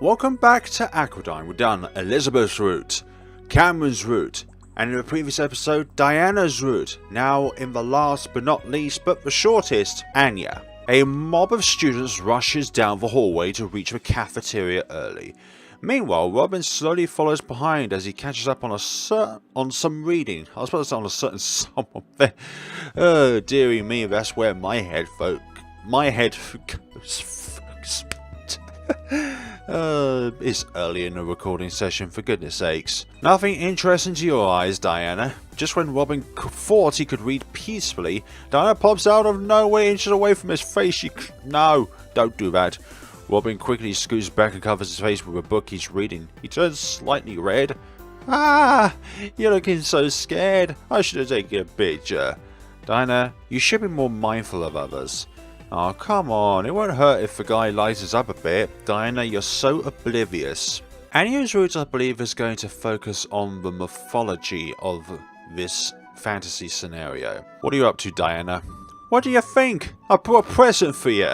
Welcome back to Aquadyne. We've done Elizabeth's route, Cameron's route, and in the previous episode, Diana's route. Now in the last but not least, but the shortest, Anya. A mob of students rushes down the hallway to reach the cafeteria early. Meanwhile, Robin slowly follows behind as he catches up on some reading. I was supposed to say on a certain someone there. Oh, dearie me, that's where my head goes. It's early in the recording session, for goodness sakes. Nothing interesting to your eyes, Diana. Just when Robin thought he could read peacefully, Diana pops out of nowhere inches away from his face. No, don't do that. Robin quickly scoots back and covers his face with a book he's reading. He turns slightly red. Ah, you're looking so scared. I should have taken a picture. Diana, you should be more mindful of others. Oh, come on, it won't hurt if the guy lights up a bit. Diana, you're so oblivious. Anya's route, I believe, is going to focus on the mythology of this fantasy scenario. What are you up to, Diana? What do you think? I brought a present for you.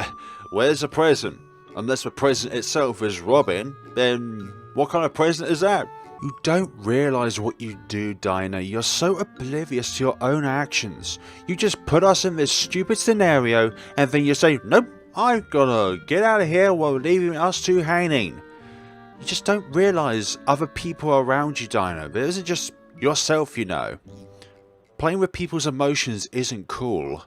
Where's the present? Unless the present itself is Robin, then what kind of present is that? You don't realise what you do, Diana. You're so oblivious to your own actions. You just put us in this stupid scenario and then you say, nope, I'm gonna get out of here while leaving us two hanging. You just don't realise other people around you, Diana. It isn't just yourself, you know. Playing with people's emotions isn't cool.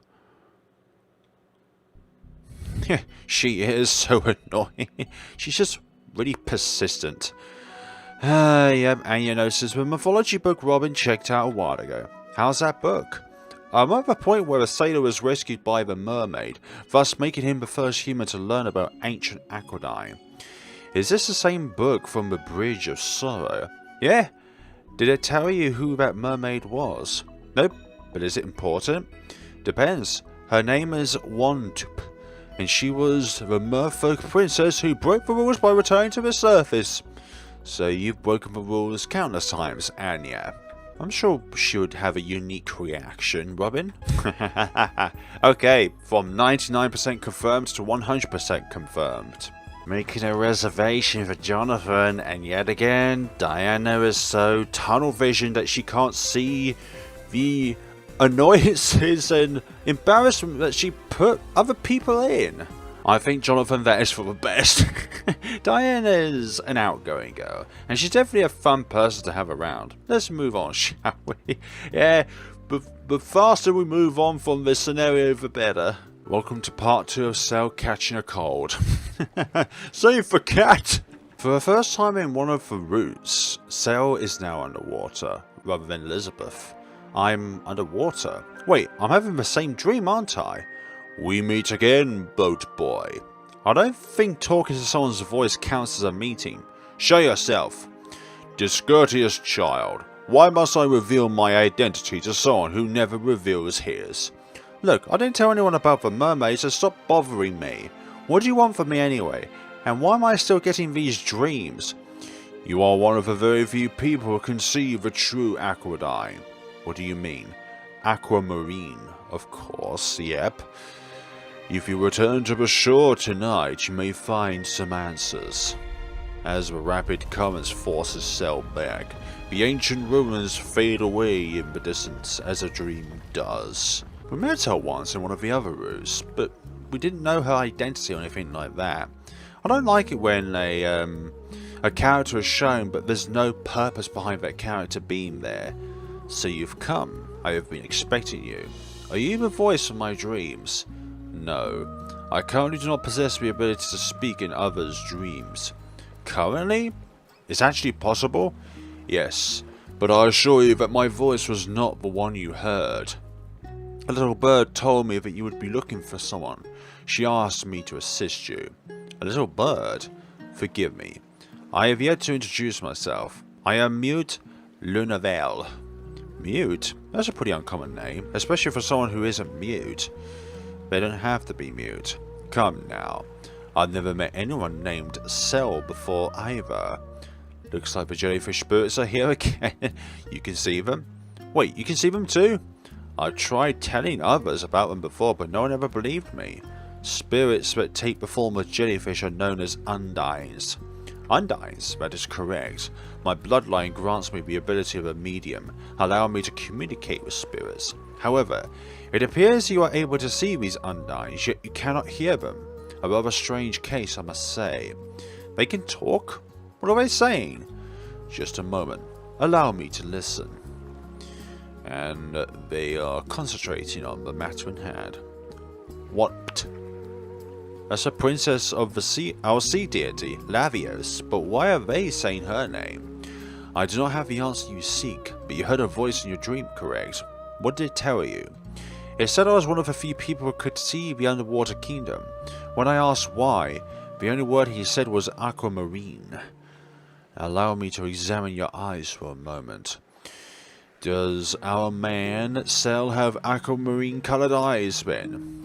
She is so annoying. She's just really persistent. Yep, Anya notices the mythology book Robin checked out a while ago. How's that book? I'm at the point where a sailor was rescued by the mermaid, thus making him the first human to learn about ancient Aquadyne. Is this the same book from the Bridge of Sorrow? Yeah. Did it tell you who that mermaid was? Nope. But is it important? Depends. Her name is Wantup, and she was the merfolk princess who broke the rules by returning to the surface. So you've broken the rules countless times, Anya. I'm sure she would have a unique reaction, Robin. Okay, from 99% confirmed to 100% confirmed. Making a reservation for Jonathan, and yet again, Diana is so tunnel visioned that she can't see the annoyances and embarrassment that she put other people in. I think, Jonathan, that is for the best. Diana is an outgoing girl, and she's definitely a fun person to have around. Let's move on, shall we? Yeah, but the faster we move on from this scenario, the better. Welcome to part 2 of Cell catching a cold. Save for cat! For the first time in one of the routes, Cell is now underwater, rather than Elizabeth. I'm underwater. Wait, I'm having the same dream, aren't I? We meet again, boat boy. I don't think talking to someone's voice counts as a meeting. Show yourself. Discourteous child. Why must I reveal my identity to someone who never reveals his? Look, I didn't tell anyone about the mermaid, so stop bothering me. What do you want from me anyway? And why am I still getting these dreams? You are one of the very few people who can see the true Aquadyne. What do you mean? Aquamarine, of course, yep. If you return to the shore tonight, you may find some answers. As the rapid currents forces Cell back, the ancient ruins fade away in the distance as a dream does. We met her once in one of the other routes, but we didn't know her identity or anything like that. I don't like it when a character is shown, but there's no purpose behind that character being there. So you've come. I have been expecting you. Are you the voice of my dreams? No. I currently do not possess the ability to speak in others' dreams. Currently? It's actually possible? Yes. But I assure you that my voice was not the one you heard. A little bird told me that you would be looking for someone. She asked me to assist you. A little bird? Forgive me. I have yet to introduce myself. I am Mute Lunavel. Mute? That's a pretty uncommon name, especially for someone who isn't mute. They don't have to be mute. Come now. I've never met anyone named Cell before either. Looks like the jellyfish spirits are here again. You can see them? Wait, you can see them too? I tried telling others about them before, but no one ever believed me. Spirits that take the form of jellyfish are known as undines. Undynes, that is correct. My bloodline grants me the ability of a medium, allowing me to communicate with spirits. However, it appears you are able to see these Undynes, yet you cannot hear them. A rather strange case, I must say. They can talk? What are they saying? Just a moment. Allow me to listen. And they are concentrating on the matter in hand. What? That's a princess of the sea, our sea deity, Lavios, but why are they saying her name? I do not have the answer you seek, but you heard a voice in your dream, correct? What did it tell you? It said I was one of the few people who could see the underwater kingdom. When I asked why, the only word he said was aquamarine. Allow me to examine your eyes for a moment. Does our man Cell have aquamarine coloured eyes then?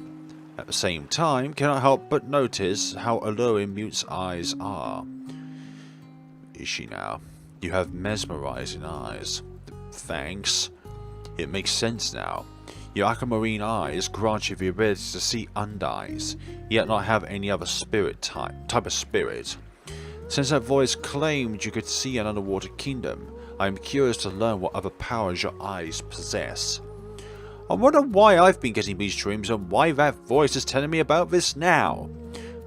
At the same time, cannot help but notice how alluring Mute's eyes are. Is she now? You have mesmerizing eyes. Thanks. It makes sense now. Your aquamarine eyes grant you the ability to see Undynes, yet not have any other spirit type of spirit. Since that voice claimed you could see an underwater kingdom, I am curious to learn what other powers your eyes possess. I wonder why I've been getting these dreams and why that voice is telling me about this now.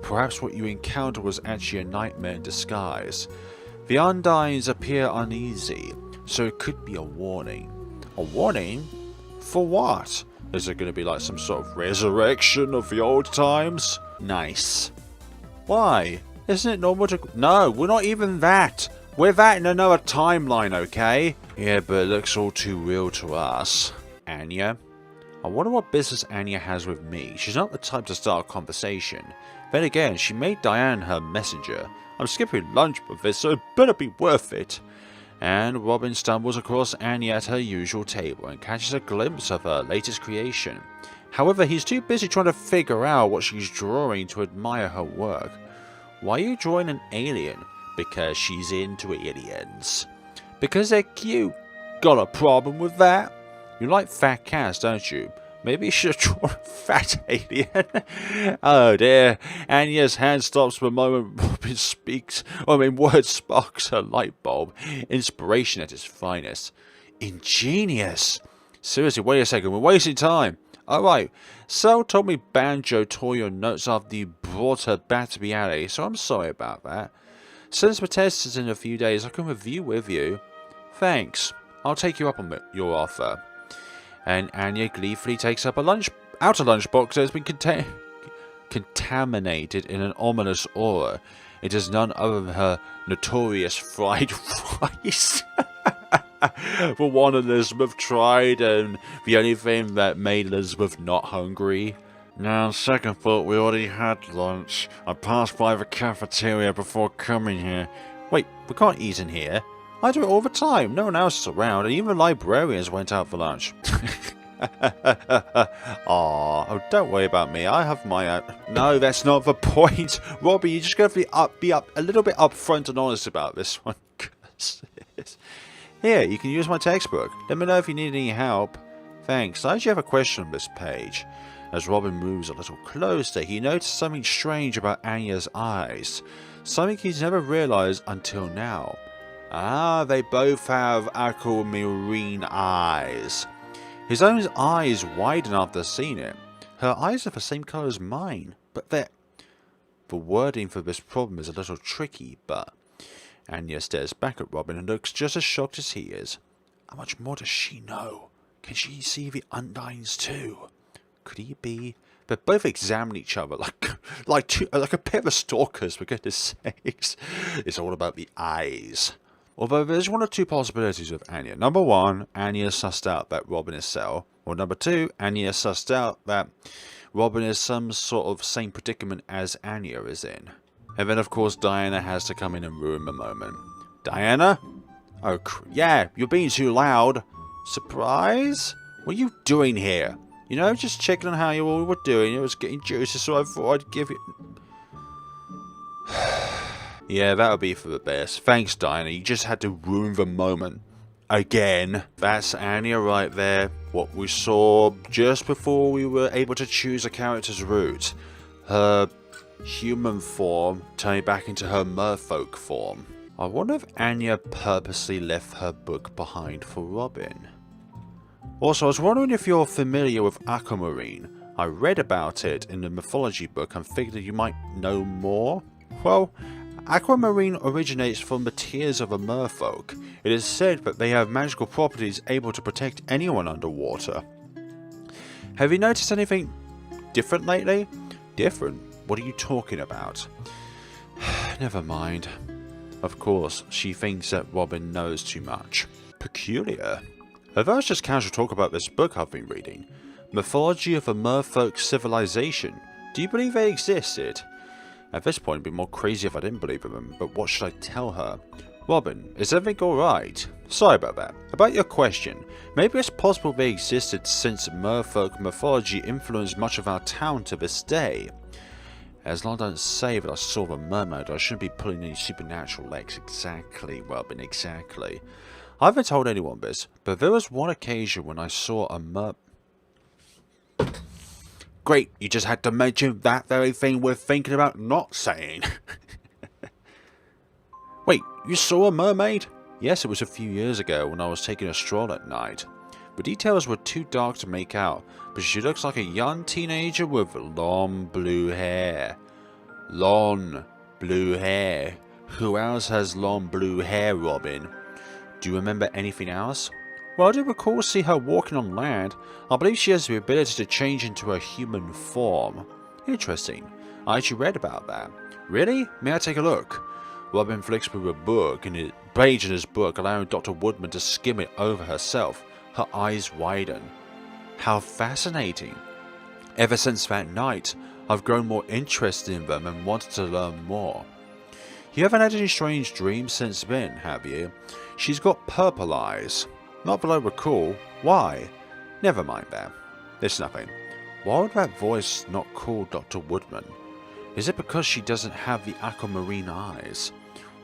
Perhaps what you encountered was actually a nightmare in disguise. The Undynes appear uneasy, so it could be a warning. A warning? For what? Is it going to be like some sort of resurrection of the old times? Nice. Why? Isn't it normal to... No, we're not even that. We're that in another timeline, okay? Yeah, but it looks all too real to us. Anya? I wonder what business Anya has with me. She's not the type to start a conversation. Then again, she made Diane her messenger. I'm skipping lunch with this, so it better be worth it. And Robin stumbles across Anya at her usual table and catches a glimpse of her latest creation. However, he's too busy trying to figure out what she's drawing to admire her work. Why are you drawing an alien? Because she's into aliens. Because they're cute. Got a problem with that? You like fat cats, don't you? Maybe you should draw a fat alien. Oh dear. Anya's hand stops for a moment. Robin speaks. Word sparks her light bulb. Inspiration at its finest. Ingenious. Seriously, wait a second. We're wasting time. Alright. Sal told me Banjo tore your notes after you brought her back to the alley, so I'm sorry about that. Since the test is in a few days, I can review with you. Thanks. I'll take you up on your offer. And Anya gleefully takes up a outer lunchbox that has been contaminated in an ominous aura. It is none other than her notorious fried rice. The one Elizabeth tried, and the only thing that made Elizabeth not hungry. Now, on second thought, we already had lunch. I passed by the cafeteria before coming here. Wait, we can't eat in here. I do it all the time. No one else is around, and even the librarians went out for lunch. Oh, don't worry about me. I have my... No, that's not the point. Robbie, you're just going to be a little bit upfront and honest about this one. Here, you can use my textbook. Let me know if you need any help. Thanks. I actually have a question on this page. As Robin moves a little closer, he noticed something strange about Anya's eyes. Something he's never realized until now. Ah, they both have aquamarine eyes. His own eyes widen after seeing it. Her eyes are the same colour as mine, but they're... The wording for this problem is a little tricky, but... Anya stares back at Robin and looks just as shocked as he is. How much more does she know? Can she see the Undynes too? Could he be... They both examine each other like a pair of stalkers, for goodness sakes. It's all about the eyes. Although there's one or two possibilities with Anya. Number one, Anya sussed out that Robin is Cell. Or number two, Anya sussed out that Robin is some sort of same predicament as Anya is in. And then of course Diana has to come in and ruin the moment. Diana? Oh, yeah, you're being too loud. Surprise? What are you doing here? You know, just checking on how you all were doing. It was getting juicy, so I thought I'd give you... Yeah, that'll be for the best. Thanks, Diana. You just had to ruin the moment. Again. That's Anya right there. What we saw just before we were able to choose a character's route. Her human form turning back into her merfolk form. I wonder if Anya purposely left her book behind for Robin. Also, I was wondering if you're familiar with Aquamarine. I read about it in the mythology book and figured you might know more. Well, Aquamarine originates from the tears of a merfolk. It is said that they have magical properties able to protect anyone underwater. Have you noticed anything different lately? Different? What are you talking about? Never mind. Of course, she thinks that Robin knows too much. Peculiar. Although it's just casual talk about this book I've been reading. Mythology of a Merfolk Civilisation. Do you believe they existed? At this point, it'd be more crazy if I didn't believe in them, but what should I tell her? Robin, is everything alright? Sorry about that. About your question, maybe it's possible they existed since Merfolk mythology influenced much of our town to this day. As long as I don't say that I saw the mermaid, I shouldn't be pulling any supernatural legs. Exactly, Robin, exactly. I haven't told anyone this, but there was one occasion when I saw a Great, you just had to mention that very thing we're thinking about not saying. Wait, you saw a mermaid? Yes, it was a few years ago when I was taking a stroll at night. The details were too dark to make out, but she looks like a young teenager with long blue hair. Long blue hair. Who else has long blue hair, Robin? Do you remember anything else? Well, I do recall seeing her walking on land. I believe she has the ability to change into a human form. Interesting. I actually read about that. Really? May I take a look? Robin flicks through a book, and it page in his book, allowing Dr. Woodman to skim it over herself. Her eyes widen. How fascinating. Ever since that night, I've grown more interested in them and wanted to learn more. You haven't had any strange dreams since then, have you? She's got purple eyes. Not that I recall. Why? Never mind that. It's nothing. Why would that voice not call Dr. Woodman? Is it because she doesn't have the aquamarine eyes?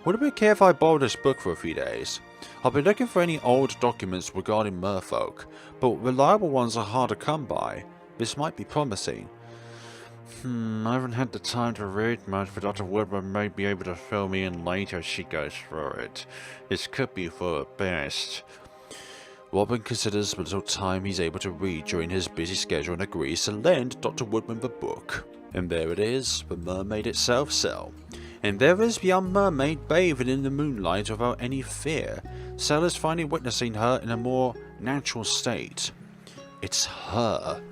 Would it be okay if I borrow this book for a few days? I'll be looking for any old documents regarding merfolk, but reliable ones are hard to come by. This might be promising. I haven't had the time to read much, but Dr. Woodman may be able to fill me in later as she goes through it. This could be for the best. Robin considers the little time he's able to read during his busy schedule and agrees to lend Dr. Woodman the book. And there it is, the mermaid itself, Cell. And there is the young mermaid bathing in the moonlight without any fear. Cell is finally witnessing her in a more natural state. It's her.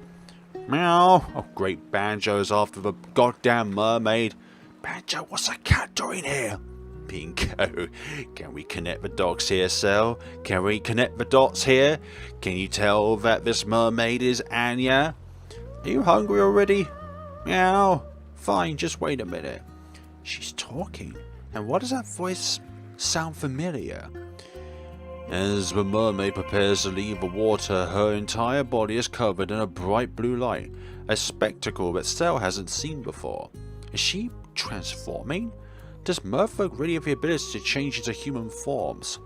Meow! Oh, great, Banjo's after the goddamn mermaid. Banjo, what's a cat doing here? Bingo. Can we connect the dots here, Cell? Can we connect the dots here? Can you tell that this mermaid is Anya? Are you hungry already? Meow. Fine, just wait a minute. She's talking. And why does that voice sound familiar? As the mermaid prepares to leave the water, her entire body is covered in a bright blue light, a spectacle that Cell hasn't seen before. Is she transforming? Does merfolk really have the ability to change into human forms?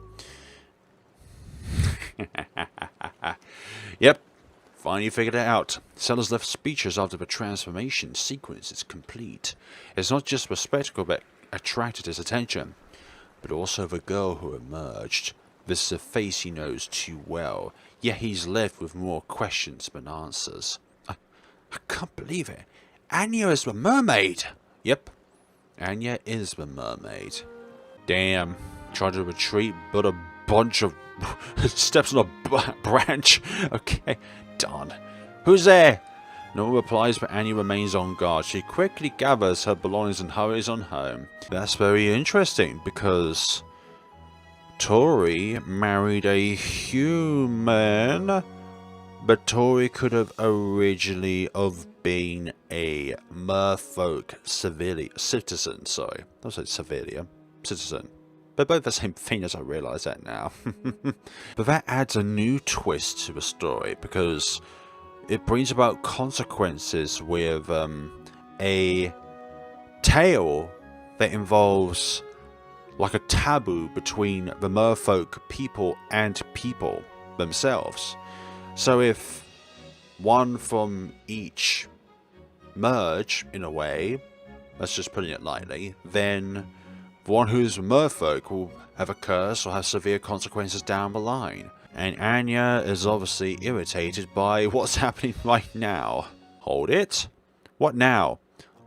Yep, finally figured it out. Cell has left speechless after the transformation sequence is complete. It's not just the spectacle that attracted his attention, but also the girl who emerged. This is a face he knows too well, yet he's left with more questions than answers. I can't believe it. Anya is the mermaid! Yep, Anya is the mermaid. Damn, tried to retreat, but a bunch of steps on a branch. Okay, done. Who's there? No one replies, but Anya remains on guard. She quickly gathers her belongings and hurries on home. That's very interesting, because Tori married a human, but Tori could have originally been a merfolk citizen. Sorry, I said civilian, citizen. They're both the same thing, as I realise that now. But that adds a new twist to the story, because it brings about consequences with a tale that involves like a taboo between the merfolk people and people themselves. So if one from each merge, in a way, let's just put it lightly, then the one who's merfolk will have a curse or have severe consequences down the line. And Anya is obviously irritated by what's happening right now. Hold it. What now?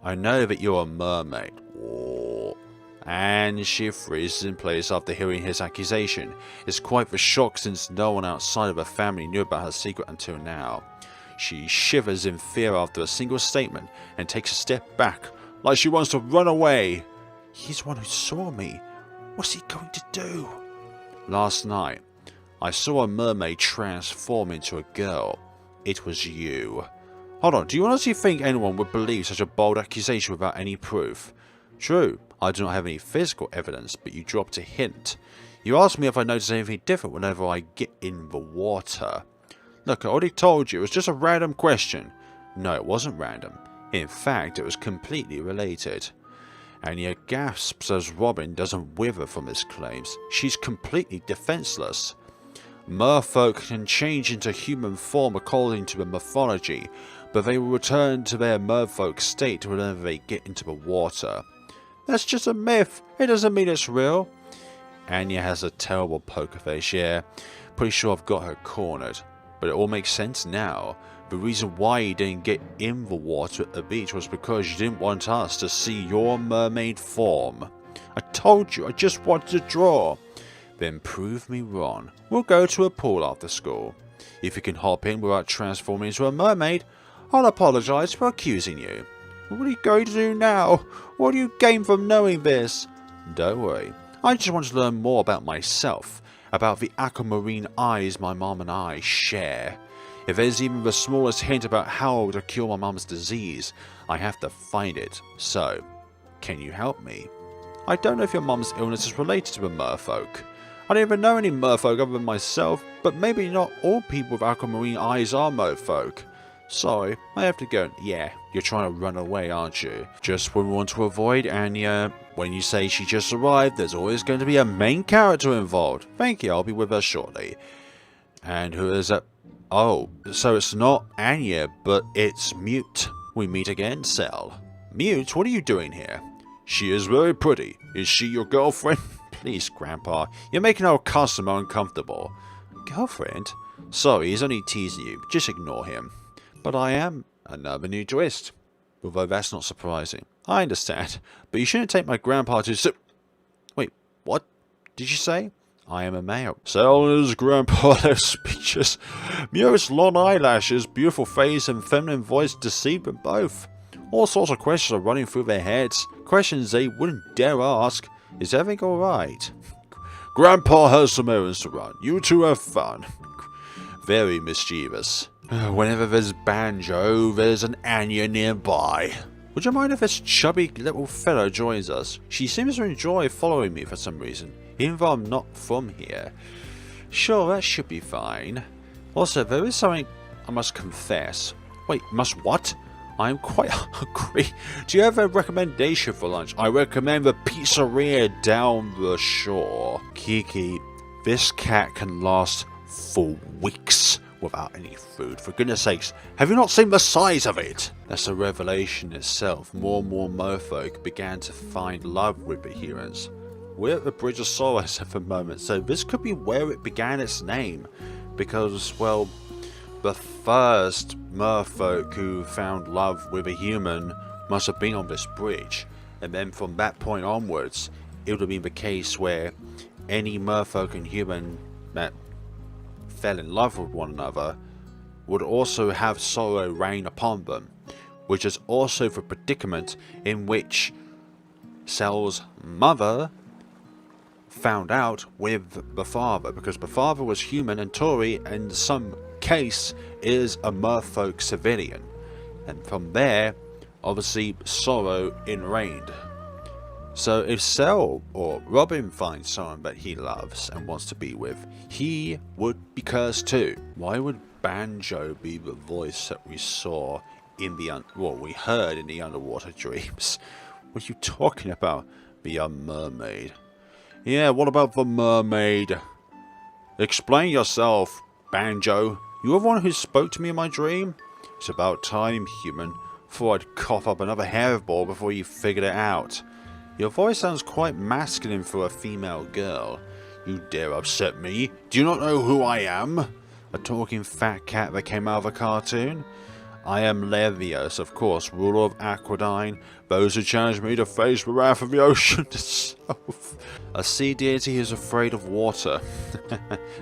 I know that you're a mermaid. Oh. And she freezes in place after hearing his accusation. It's quite the shock since no one outside of her family knew about her secret until now. She shivers in fear after a single statement and takes a step back, like she wants to run away. He's the one who saw me. What's he going to do? Last night, I saw a mermaid transform into a girl. It was you. Hold on, do you honestly think anyone would believe such a bold accusation without any proof? True, I do not have any physical evidence, but you dropped a hint. You asked me if I noticed anything different whenever I get in the water. Look, I already told you, it was just a random question. No, it wasn't random. In fact, it was completely related. Anya gasps as Robin doesn't wither from his claims. She's completely defenseless. Merfolk can change into human form according to the mythology, but they will return to their merfolk state whenever they get into the water. That's just a myth. It doesn't mean it's real. Anya has a terrible poker face, yeah. Pretty sure I've got her cornered. But it all makes sense now. The reason why you didn't get in the water at the beach was because you didn't want us to see your mermaid form. I told you, I just wanted to draw. Then prove me wrong. We'll go to a pool after school. If you can hop in without transforming into a mermaid, I'll apologise for accusing you. What are you going to do now? What do you gain from knowing this? Don't worry. I just want to learn more about myself. About the aquamarine eyes my mom and I share. If there's even the smallest hint about how to cure my mom's disease, I have to find it. So, can you help me? I don't know if your mom's illness is related to the merfolk. I don't even know any merfolk other than myself, but maybe not all people with aquamarine eyes are merfolk. Sorry, I have to go. Yeah, you're trying to run away, aren't you? Just when we want to avoid Anya. When you say she just arrived, there's always going to be a main character involved. Thank you, I'll be with her shortly. And who is that? Oh, so it's not Anya, but it's Mute. We meet again, Cell. Mute, what are you doing here? She is very pretty. Is she your girlfriend? Please, Grandpa, you're making our customer uncomfortable. Girlfriend? Sorry, he's only teasing you. Just ignore him. But I am. Another new twist. Although that's not surprising. I understand, but you shouldn't take my grandpa to Wait, what did you say? I am a male. Cell and his grandpa, their speeches. Mute's long eyelashes, beautiful face, and feminine voice deceive them both. All sorts of questions are running through their heads. Questions they wouldn't dare ask. Is everything alright? Grandpa has some errands to run. You two have fun. Very mischievous. Whenever there's banjo, there's an Anya nearby. Would you mind if this chubby little fellow joins us? She seems to enjoy following me for some reason, even though I'm not from here. Sure, that should be fine. Also, there is something I must confess. Wait, must what? I am quite hungry. Do you have a recommendation for lunch? I recommend the pizzeria down the shore. Kiki, this cat can last for weeks without any food. For goodness sakes, have you not seen the size of it? That's a revelation itself. More and more merfolk began to find love with the humans. We're at the Bridge of Sorrows at the moment, so this could be where it began its name. Because, well, the first merfolk who found love with a human must have been on this bridge. And then from that point onwards, it would have been the case where any merfolk and human that fell in love with one another would also have sorrow rain upon them, which is also the predicament in which Cell's mother found out with the father, because the father was human and Tori in some case is a merfolk civilian, and from there obviously sorrow reigned. So if Cell or Robin finds someone that he loves and wants to be with, he would be cursed too. Why would Banjo be the voice that we saw in the we heard in the underwater dreams? What are you talking about? The mermaid. Yeah, what about the mermaid? Explain yourself, Banjo. You were the one who spoke to me in my dream? It's about time, human. Thought I'd cough up another hairball before you figured it out. Your voice sounds quite masculine for a female girl. You dare upset me? Do you not know who I am? A talking fat cat that came out of a cartoon? I am Levios, of course, ruler of Aquadyne. Those who challenge me to face the wrath of the ocean itself. A sea deity who's afraid of water.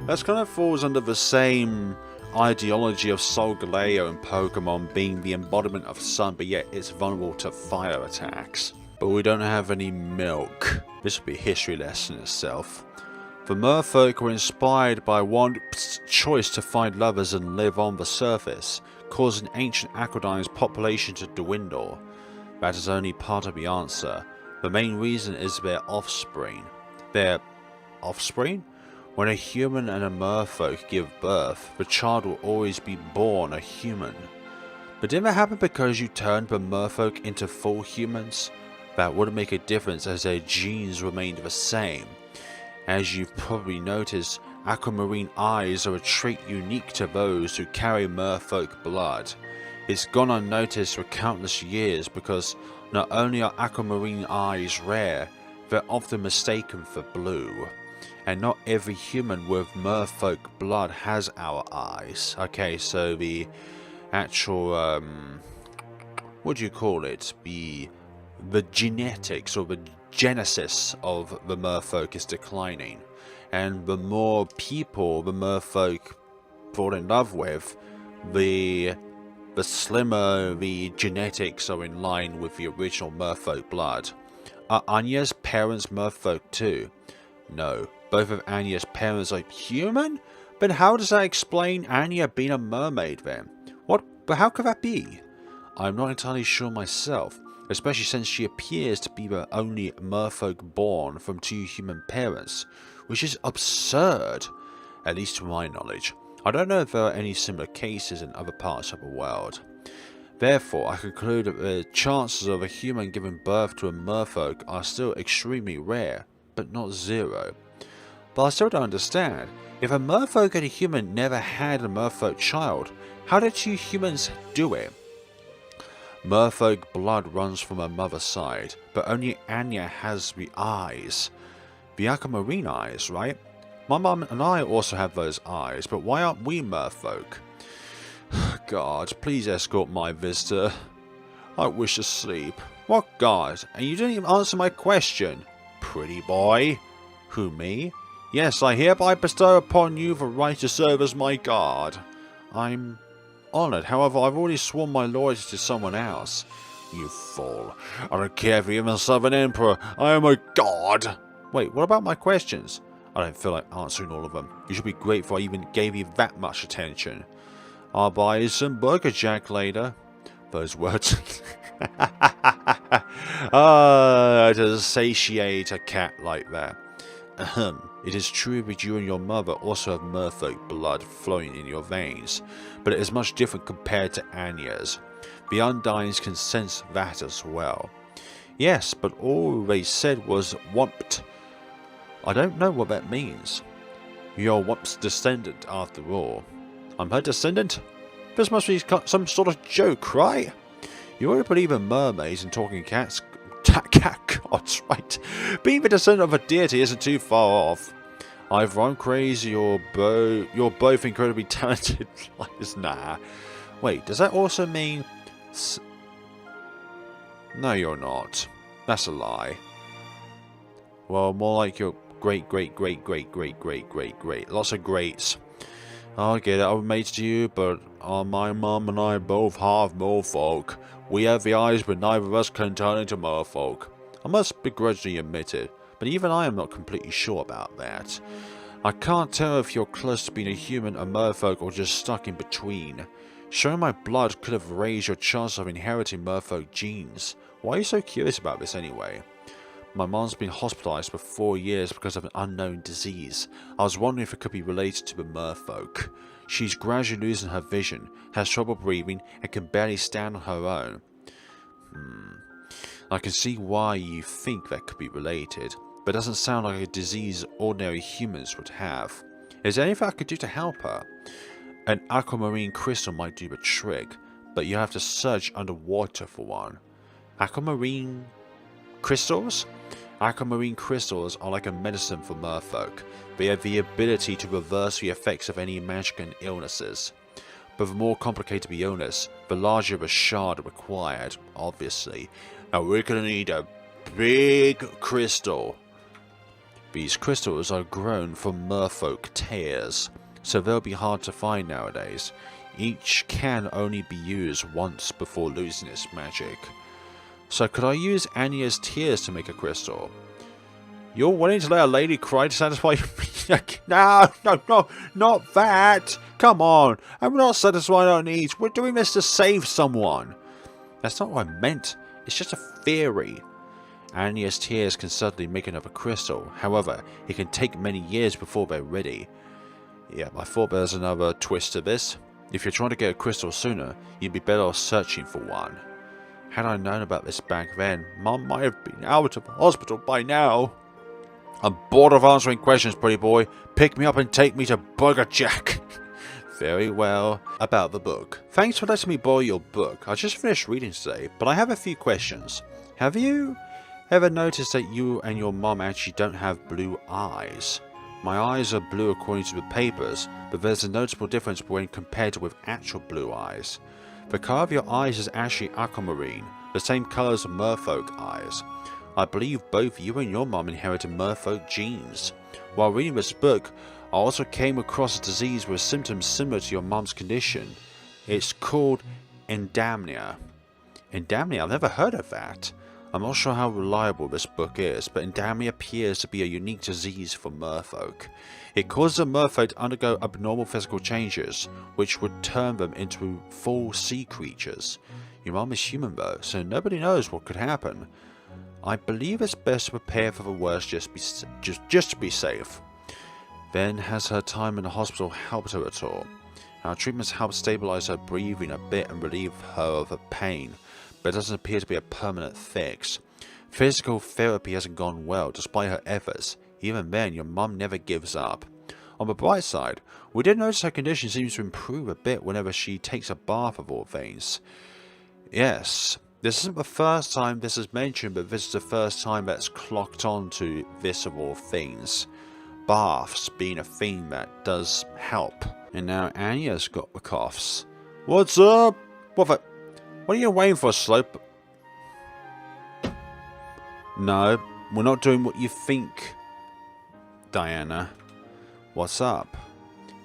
That kind of falls under the same ideology of Solgaleo in Pokemon being the embodiment of sun, but yet it's vulnerable to fire attacks. But we don't have any milk. This would be a history lesson itself. The merfolk were inspired by one's choice to find lovers and live on the surface, causing ancient Aquadine's population to dwindle. That is only part of the answer. The main reason is their offspring. Their offspring? When a human and a merfolk give birth, the child will always be born a human. But didn't that happen because you turned the merfolk into full humans? That wouldn't make a difference as their genes remained the same. As you've probably noticed, aquamarine eyes are a trait unique to those who carry merfolk blood. It's gone unnoticed for countless years because not only are aquamarine eyes rare, they're often mistaken for blue. And not every human with merfolk blood has our eyes. Okay, so the actual, what do you call it? The genetics or the genesis of the merfolk is declining, and the more people the merfolk fall in love with, the slimmer the genetics are in line with the original merfolk blood. Are Anya's parents merfolk too? No, both of Anya's parents are human? But how does that explain Anya being a mermaid then? But how could that be? I'm not entirely sure myself. Especially since she appears to be the only merfolk born from two human parents, which is absurd, at least to my knowledge. I don't know if there are any similar cases in other parts of the world. Therefore, I conclude that the chances of a human giving birth to a merfolk are still extremely rare, but not zero. But I still don't understand. If a merfolk and a human never had a merfolk child, how did two humans do it? Merfolk blood runs from her mother's side, but only Anya has the eyes. The aquamarine eyes, right? My mum and I also have those eyes, but why aren't we merfolk? God, please escort my visitor. I wish to sleep. What God? And you didn't even answer my question. Pretty boy. Who, me? Yes, I hereby bestow upon you the right to serve as my guard. I'm honoured, however, I've already sworn my loyalty to someone else. You fool. I don't care if you're even serve an emperor. I am a god. Wait, what about my questions? I don't feel like answering all of them. You should be grateful I even gave you that much attention. I'll buy you some burger jack later. Those words. To satiate a cat like that. Ahem. It is true that you and your mother also have merfolk blood flowing in your veins, but it is much different compared to Anya's. The Undines can sense that as well. Yes, but all they said was whumped. I don't know what that means. You're Whump's descendant, after all. I'm her descendant? This must be some sort of joke, right? You already believe in mermaids and talking cats. Cat gods, right? Being the descendant of a deity isn't too far off. Either I'm crazy or you're both incredibly talented. Nah. Wait, does that also mean... No, you're not. That's a lie. Well, more like your great. Lots of greats. I get it, I'm mates to you, but my mum and I both half merfolk. We have the eyes, but neither of us can turn into merfolk. I must begrudgingly admit it, but even I am not completely sure about that. I can't tell if you're close to being a human, a merfolk, or just stuck in between. Showing my blood could have raised your chance of inheriting merfolk genes. Why are you so curious about this anyway? My mom's been hospitalized for 4 years because of an unknown disease. I was wondering if it could be related to the merfolk. She's gradually losing her vision, has trouble breathing, and can barely stand on her own. I can see why you think that could be related, but it doesn't sound like a disease ordinary humans would have. Is there anything I could do to help her? An aquamarine crystal might do the trick, but you have to search underwater for one. Aquamarine crystals? Aquamarine crystals are like a medicine for merfolk. They have the ability to reverse the effects of any magic and illnesses. But the more complicated the illness, the larger the shard required, obviously. Now we're gonna need a big crystal. These crystals are grown from merfolk tears, so they'll be hard to find nowadays. Each can only be used once before losing its magic. So could I use Anya's tears to make a crystal? You're willing to let a lady cry to satisfy you? No, not that! Come on, I'm not satisfying our needs. We're doing this to save someone. That's not what I meant. It's just a theory. Anya's tears can certainly make another crystal. However, it can take many years before they're ready. Yeah, I thought there was another twist to this. If you're trying to get a crystal sooner, you'd be better off searching for one. Had I known about this back then, Mum might have been out of the hospital by now. I'm bored of answering questions, pretty boy. Pick me up and take me to Burger Jack. Very well. About the book. Thanks for letting me borrow your book. I just finished reading today, but I have a few questions. Have you ever noticed that you and your mum actually don't have blue eyes? My eyes are blue according to the papers, but there's a noticeable difference when compared with actual blue eyes. The colour of your eyes is actually aquamarine, the same colour as merfolk eyes. I believe both you and your mum inherited merfolk genes. While reading this book, I also came across a disease with symptoms similar to your mum's condition. It's called endamnia. Endamnia? I've never heard of that. I'm not sure how reliable this book is, but endamnia appears to be a unique disease for merfolk. It causes a merfolk to undergo abnormal physical changes, which would turn them into full sea creatures. Your mum is human though, so nobody knows what could happen. I believe it's best to prepare for the worst just to be safe. Then, has her time in the hospital helped her at all? Our treatments helped stabilize her breathing a bit and relieve her of her pain, but it doesn't appear to be a permanent fix. Physical therapy hasn't gone well despite her efforts. Even then, your mum never gives up. On the bright side, we did notice her condition seems to improve a bit whenever she takes a bath of all things. Yes, this isn't the first time this is mentioned, but this is the first time that's clocked on to this of all things. Baths being a thing that does help. And now Anya's got the coughs. What's up? What are you waiting for, Slope? No, we're not doing what you think, Diana. What's up?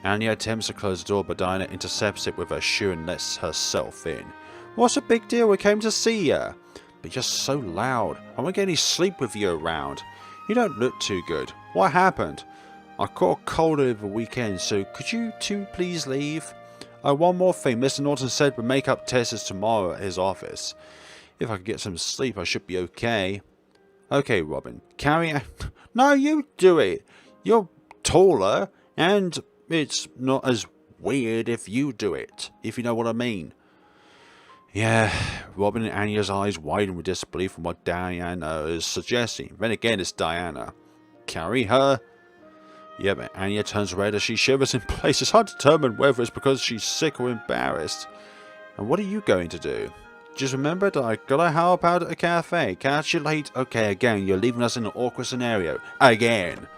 Anya attempts to close the door, but Diana intercepts it with her shoe and lets herself in. What's the big deal? We came to see you. But you're so loud. I won't get any sleep with you around. You don't look too good. What happened? I caught a cold over the weekend, so could you two please leave? Oh, one more thing. Mr. Norton said the makeup test is tomorrow at his office. If I could get some sleep, I should be okay. Okay, Robin. Carry on. No, you do it. You're taller, and it's not as weird if you do it, if you know what I mean. Yeah, Robin and Anya's eyes widen with disbelief from what Diana is suggesting. Then again, it's Diana. Carry her? Yeah, but Anya turns red as she shivers in place. It's hard to determine whether it's because she's sick or embarrassed. And what are you going to do? Just remember that I gotta help out at a cafe. Catch you late. Okay, again, you're leaving us in an awkward scenario. Again.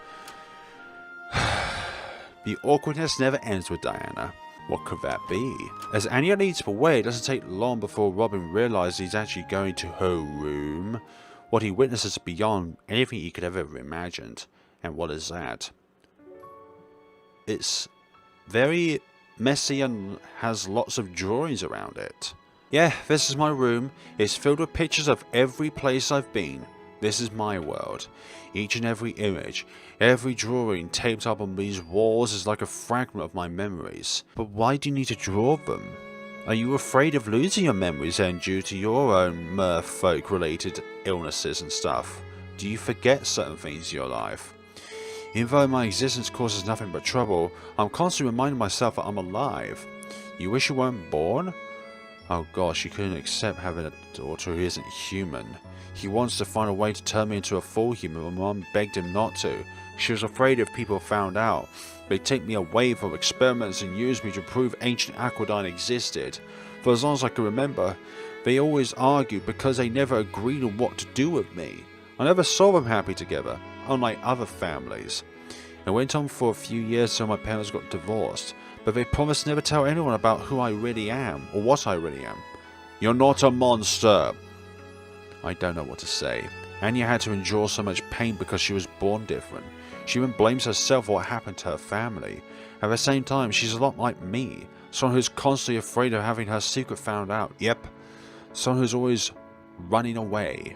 The awkwardness never ends with Diana. What could that be? As Anya leads the way, it doesn't take long before Robin realizes he's actually going to her room. What he witnesses is beyond anything he could ever have imagined. And what is that? It's very messy and has lots of drawings around it. Yeah, this is my room. It's filled with pictures of every place I've been. This is my world. Each and every image, every drawing taped up on these walls is like a fragment of my memories. But why do you need to draw them? Are you afraid of losing your memories then due to your own merfolk related illnesses and stuff? Do you forget certain things in your life? Even though my existence causes nothing but trouble, I'm constantly reminding myself that I'm alive. You wish you weren't born? Oh gosh, he couldn't accept having a daughter who isn't human. He wants to find a way to turn me into a full human, but Mom begged him not to. She was afraid if people found out, they'd take me away from experiments and use me to prove ancient Aquadyne existed. For as long as I can remember, they always argued because they never agreed on what to do with me. I never saw them happy together, unlike other families. It went on for a few years till my parents got divorced, but they promised never tell anyone about who I really am, or what I really am. You're not a monster! I don't know what to say. Anya had to endure so much pain because she was born different. She even blames herself for what happened to her family. At the same time, she's a lot like me. Someone who's constantly afraid of having her secret found out. Yep. Someone who's always running away.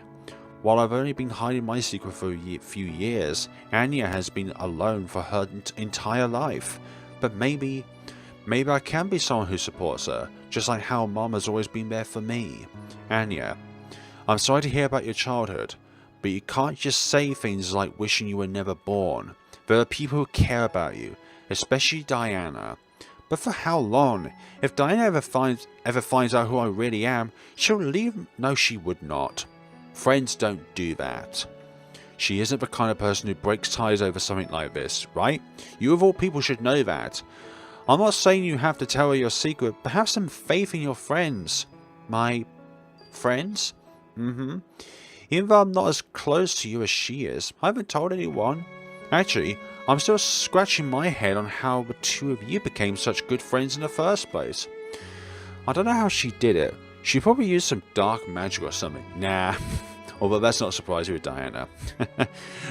While I've only been hiding my secret for a few years, Anya has been alone for her entire life. But maybe I can be someone who supports her, just like how Mom has always been there for me. Anya, I'm sorry to hear about your childhood, but you can't just say things like wishing you were never born. There are people who care about you, especially Diana. But for how long? If Diana ever finds out who I really am, she'll leave. No, she would not. Friends don't do that. She isn't the kind of person who breaks ties over something like this, right? You of all people should know that. I'm not saying you have to tell her your secret, but have some faith in your friends. My friends? Even though I'm not as close to you as she is, I haven't told anyone. Actually, I'm still scratching my head on how the two of you became such good friends in the first place. I don't know how she did it. She probably used some dark magic or something. Nah. Although that's not surprising with Diana.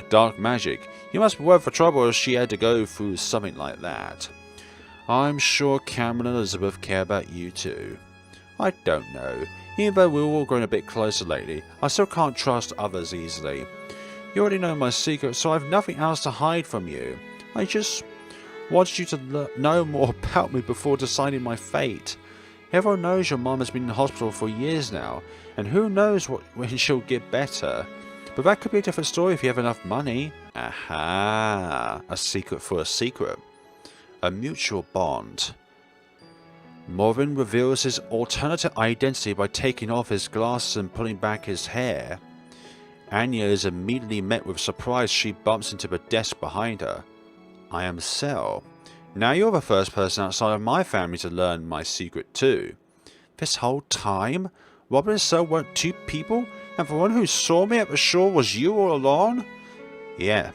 Dark magic. You must be worth the trouble if she had to go through something like that. I'm sure Cameron and Elizabeth care about you too. I don't know. Even though we've all grown a bit closer lately, I still can't trust others easily. You already know my secret, so I've nothing else to hide from you. I just wanted you to know more about me before deciding my fate. Everyone knows your mom has been in hospital for years now, and who knows when she'll get better. But that could be a different story if you have enough money. Aha! A secret for a secret. A mutual bond. Morven reveals his alternative identity by taking off his glasses and pulling back his hair. Anya is immediately met with surprise. She bumps into the desk behind her. I am Cell. Now you're the first person outside of my family to learn my secret too. This whole time, Robin and Cell weren't two people, and the one who saw me at the shore was you all along? Yeah,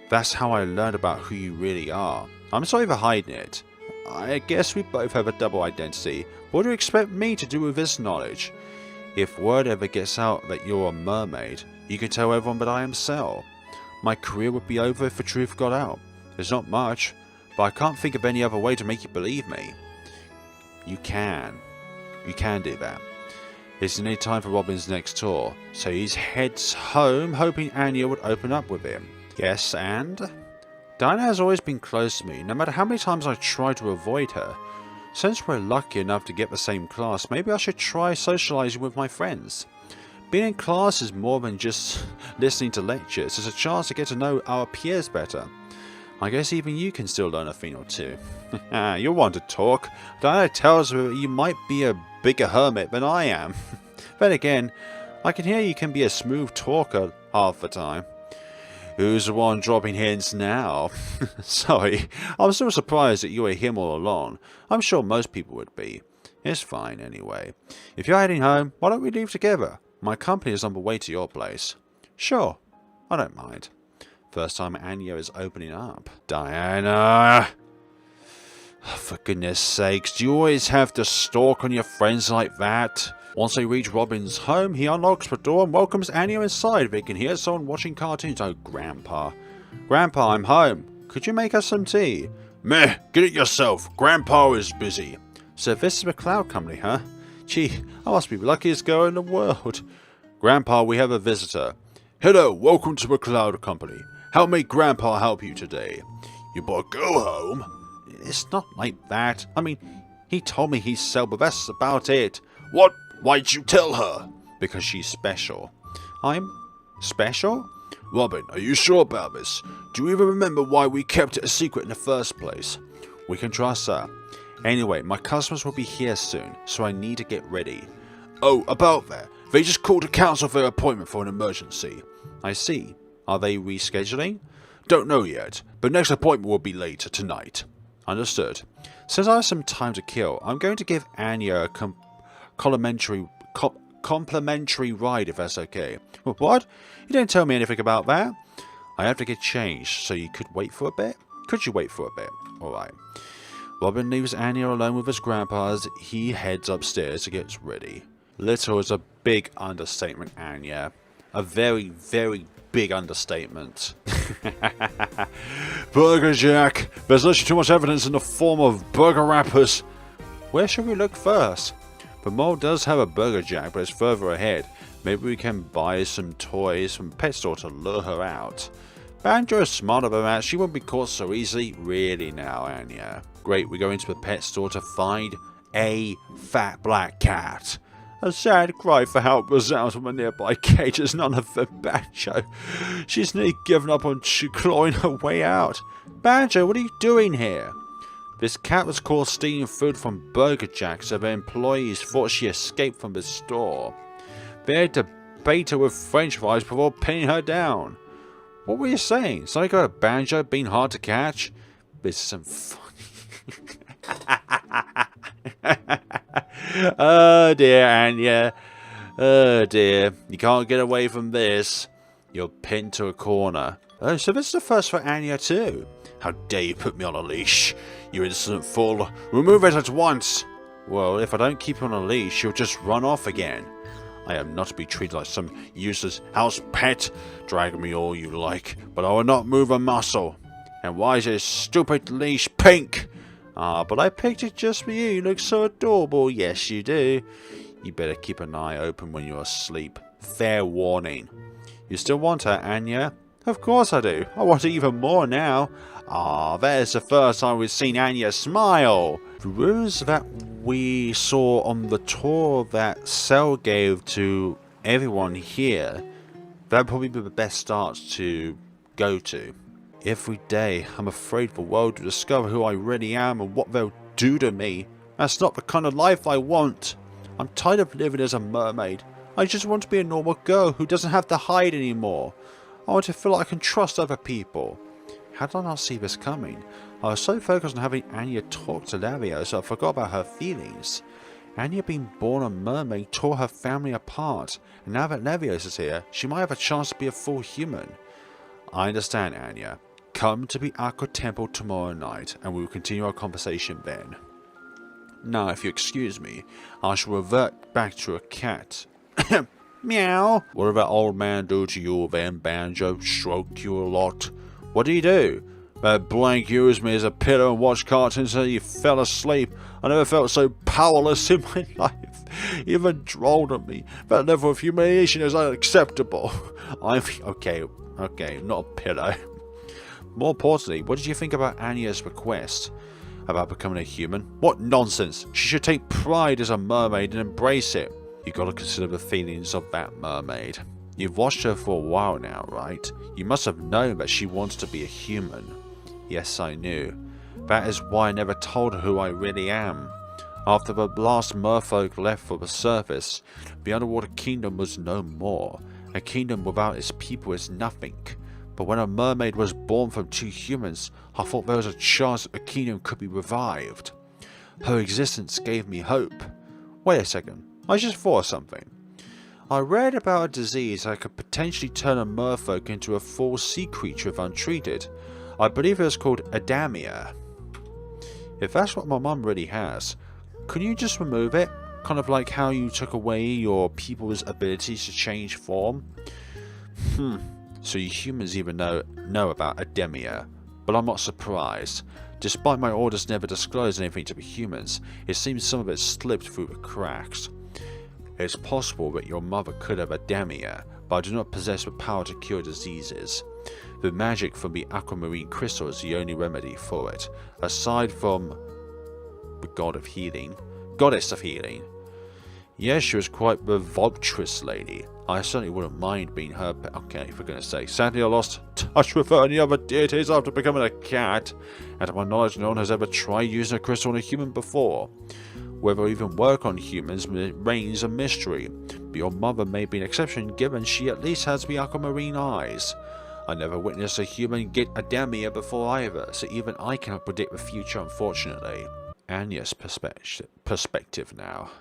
that's how I learned about who you really are. I'm sorry for hiding it. I guess we both have a double identity. What do you expect me to do with this knowledge? If word ever gets out that you're a mermaid, you can tell everyone that I am Cell. My career would be over if the truth got out. There's not much, but I can't think of any other way to make you believe me. You can. You can do that. It's nearly time for Robin's next tour, so he heads home hoping Anya would open up with him. Yes, and? Diana has always been close to me, no matter how many times I try to avoid her. Since we're lucky enough to get the same class, maybe I should try socializing with my friends. Being in class is more than just listening to lectures. It's a chance to get to know our peers better. I guess even you can still learn a thing or two. You'll want to talk. Diana tells me you might be a bigger hermit than I am. Then again, I can hear you can be a smooth talker half the time. Who's the one dropping hints now? Sorry, I'm still surprised that you were him all along. I'm sure most people would be. It's fine anyway. If you're heading home, why don't we leave together? My company is on the way to your place. Sure, I don't mind. First time Anya is opening up. Diana! For goodness sakes, do you always have to stalk on your friends like that? Once they reach Robin's home, he unlocks the door and welcomes Anya inside. They can hear someone watching cartoons. Oh, Grandpa. Grandpa, I'm home. Could you make us some tea? Meh, get it yourself. Grandpa is busy. So this is the cloud company, huh? Gee, I must be the luckiest girl in the world. Grandpa, we have a visitor. Hello, welcome to the cloud company. How may Grandpa help you today? You better go home. It's not like that. I mean, he told me he's Cell, but that's about it. What? Why'd you tell her? Because she's special. I'm special? Robin, are you sure about this? Do you even remember why we kept it a secret in the first place? We can trust her. Anyway, my customers will be here soon, so I need to get ready. Oh, about that. They just called to cancel their appointment for an emergency. I see. Are they rescheduling? Don't know yet, but next appointment will be later tonight. Understood. Since I have some time to kill, I'm going to give Anya complimentary ride if that's okay. What? You didn't tell me anything about that. I have to get changed, so you could wait for a bit? Could you wait for a bit? Alright. Robin leaves Anya alone with his grandpa as he heads upstairs to get ready. Little is a big understatement, Anya. A very, very big understatement. Burger Jack! There's literally too much evidence in the form of burger wrappers. Where should we look first? The mall does have a Burger Jack, but it's further ahead. Maybe we can buy some toys from the pet store to lure her out. Banjo is smarter than that. She won't be caught so easily. Really now, Anya. Great, we go into the pet store to find a fat black cat. A sad cry for help resounds from a nearby cage as none of the Banjo. She's nearly given up on clawing her way out. Banjo, what are you doing here? This cat was caught stealing food from Burger Jack, so the employees thought she escaped from the store. They had to bait her with french fries before pinning her down. What were you saying? Something about a Banjo being hard to catch? This isn't funny. Oh dear, Anya. Oh dear. You can't get away from this. You're pinned to a corner. Oh, so this is the first for Anya too. How dare you put me on a leash? You insolent fool. Remove it at once. Well, if I don't keep you on a leash, you'll just run off again. I am not to be treated like some useless house pet. Drag me all you like, but I will not move a muscle. And why is this stupid leash pink? Ah, but I picked it just for you. You look so adorable. Yes, you do. You better keep an eye open when you're asleep. Fair warning. You still want her, Anya? Of course I do. I want her even more now. Ah, there's the first time we've seen Anya smile. The ruse that we saw on the tour that Cell gave to everyone here, that'd probably be the best start to go to. Every day, I'm afraid the world will discover who I really am and what they'll do to me. That's not the kind of life I want. I'm tired of living as a mermaid. I just want to be a normal girl who doesn't have to hide anymore. I want to feel like I can trust other people. How did I not see this coming? I was so focused on having Anya talk to Levios so I forgot about her feelings. Anya being born a mermaid tore her family apart, and now that Levios is here, she might have a chance to be a full human. I understand, Anya. Come to the Aqua Temple tomorrow night, and we will continue our conversation then. Now, if you excuse me, I shall revert back to a cat. Meow! What did that old man do to you then, Banjo? Stroked you a lot? What did he do? That blank used me as a pillow and watched cartoons until you fell asleep. I never felt so powerless in my life. He even drolled at me. That level of humiliation is unacceptable. Okay, not a pillow. More importantly, what did you think about Anya's request? About becoming a human? What nonsense! She should take pride as a mermaid and embrace it. You gotta consider the feelings of that mermaid. You've watched her for a while now, right? You must have known that she wanted to be a human. Yes, I knew. That is why I never told her who I really am. After the last merfolk left for the surface, the underwater kingdom was no more. A kingdom without its people is nothing. But when a mermaid was born from two humans, I thought there was a chance that the kingdom could be revived. Her existence gave me hope. Wait a second, I just thought of something. I read about a disease that could potentially turn a merfolk into a full sea creature if untreated. I believe it was called Adamia. If that's what my mum really has, couldn't you just remove it? Kind of like how you took away your people's abilities to change form? So you humans even know about Adamia, but I'm not surprised. Despite my orders never disclose anything to the humans, it seems some of it slipped through the cracks. It's possible that your mother could have Adamia, but I do not possess the power to cure diseases. The magic from the aquamarine crystal is the only remedy for it, aside from the goddess of healing. Yes, she was quite the voluptuous lady. I certainly wouldn't mind being her okay, for goodness sake. Sadly, I lost touch with her and the other deities after becoming a cat, and to my knowledge, no one has ever tried using a crystal on a human before. Whether it even work on humans remains a mystery, but your mother may be an exception given she at least has the aquamarine eyes. I never witnessed a human get Adamia before either, so even I cannot predict the future, unfortunately. Anya's perspective now.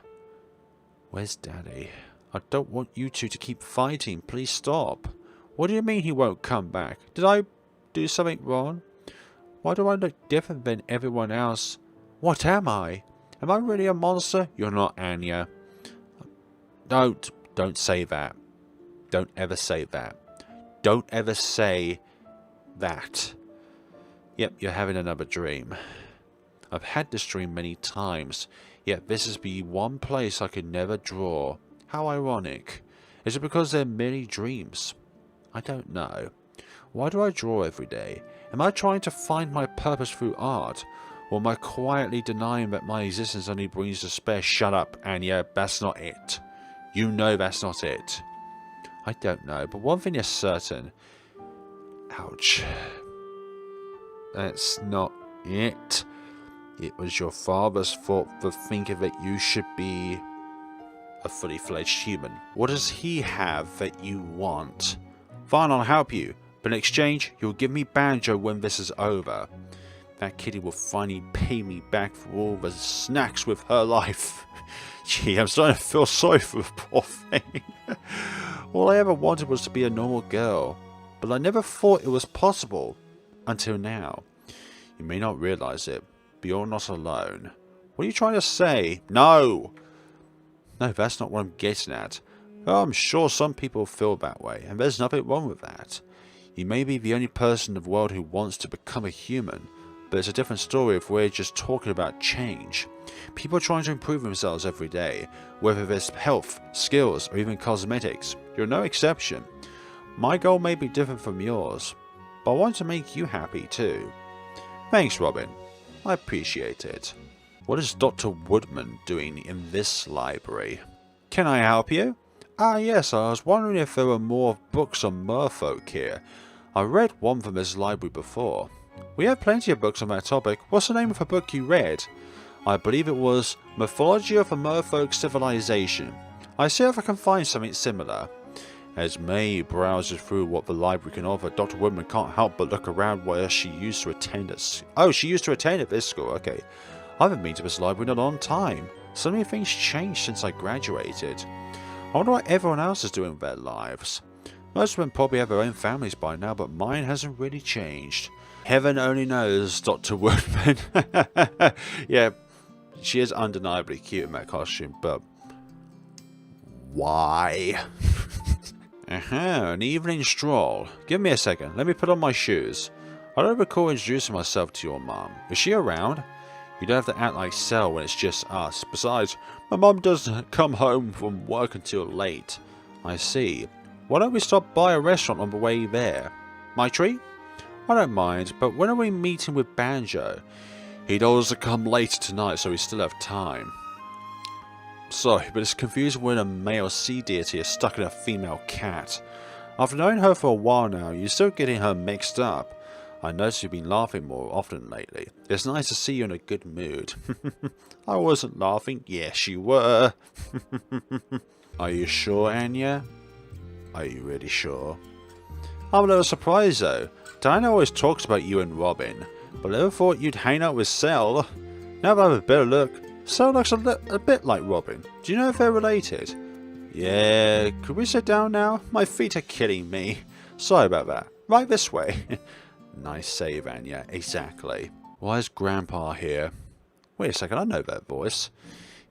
Where's Daddy? I don't want you two to keep fighting. Please stop. What do you mean he won't come back? Did I do something wrong? Why do I look different than everyone else? What am I? Am I really a monster? You're not, Anya. Don't say that. Don't ever say that. Don't ever say that. Yep, you're having another dream. I've had this dream many times, yet this is the one place I could never draw. How ironic. Is it because they're merely dreams? I don't know. Why do I draw every day? Am I trying to find my purpose through art? Or am I quietly denying that my existence only brings despair? Shut up, Anya. That's not it. You know that's not it. I don't know, but one thing is certain. Ouch. That's not it. It was your father's fault for thinking that you should be a fully fledged human. What does he have that you want? Fine, I'll help you. But in exchange, you'll give me Banjo when this is over. That kitty will finally pay me back for all the snacks with her life. Gee, I'm starting to feel sorry for the poor thing. All I ever wanted was to be a normal girl. But I never thought it was possible. Until now. You may not realize it, but you're not alone. What are you trying to say? No! No, that's not what I'm getting at. Oh, I'm sure some people feel that way, and there's nothing wrong with that. You may be the only person in the world who wants to become a human, but it's a different story if we're just talking about change. People are trying to improve themselves every day, whether it's health, skills, or even cosmetics. You're no exception. My goal may be different from yours, but I want to make you happy too. Thanks, Robin. I appreciate it. What is Dr. Woodman doing in this library? Can I help you? Ah, yes, I was wondering if there were more books on merfolk here. I read one from this library before. We have plenty of books on that topic. What's the name of the book you read? I believe it was Mythology of a Merfolk Civilization. I see if I can find something similar. As May browses through what the library can offer, Dr. Woodman can't help but look around where she used to attend at... Oh, she used to attend at this school, okay. I haven't been to this library in a long time. So many things changed since I graduated. I wonder what everyone else is doing with their lives. Most of them probably have their own families by now, but mine hasn't really changed. Heaven only knows, Dr. Woodman. Yeah, she is undeniably cute in that costume, but... why? An evening stroll. Give me a second, let me put on my shoes. I don't recall introducing myself to your mum. Is she around? You don't have to act like Cell when it's just us. Besides, my mum doesn't come home from work until late. I see. Why don't we stop by a restaurant on the way there? My treat? I don't mind, but when are we meeting with Banjo? He'd also come later tonight, so we still have time. Sorry, but it's confusing when a male sea deity is stuck in a female cat. After knowing her for a while now, you're still getting her mixed up. I noticed you've been laughing more often lately. It's nice to see you in a good mood. I wasn't laughing. Yes, you were. Are you sure, Anya? Are you really sure? I'm a little surprised though. Diana always talks about you and Robin, but I never thought you'd hang out with Cell. Now that I have a better look, Cell looks a bit like Robin. Do you know if they're related? Yeah, could we sit down now? My feet are killing me. Sorry about that. Right this way. Nice save, Anya. Exactly. Why is Grandpa here? Wait a second, I know that voice.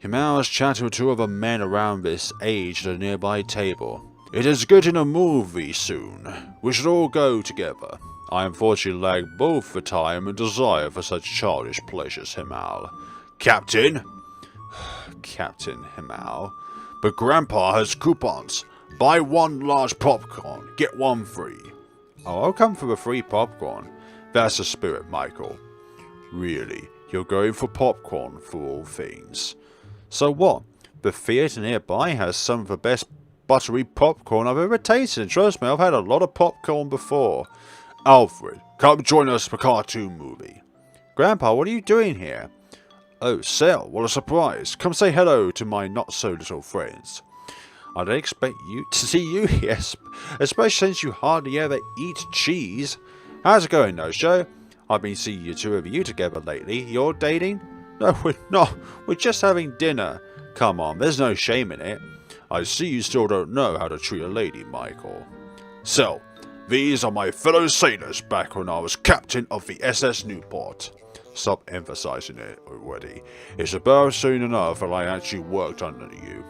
Himal's chatting with two other men around this age at a nearby table. It is getting a movie soon. We should all go together. I unfortunately lack both the time and desire for such childish pleasures, Himal. Captain? Captain Himal. But Grandpa has coupons. Buy one large popcorn, get one free. Oh, I'll come for a free popcorn. That's the spirit, Michael. Really, you're going for popcorn for all things. So what? The theatre nearby has some of the best buttery popcorn I've ever tasted. And trust me, I've had a lot of popcorn before. Alfred, come join us for a cartoon movie. Grandpa, what are you doing here? Oh, Cell, what a surprise. Come say hello to my not-so-little friends. I don't expect you to see you here, especially since you hardly ever eat cheese. How's it going, No-Show? I've been seeing you two of you together lately. You're dating? No, we're not. We're just having dinner. Come on, there's no shame in it. I see you still don't know how to treat a lady, Michael. So, these are my fellow sailors back when I was captain of the SS Newport. Stop emphasizing it already. It's about soon enough that I actually worked under you.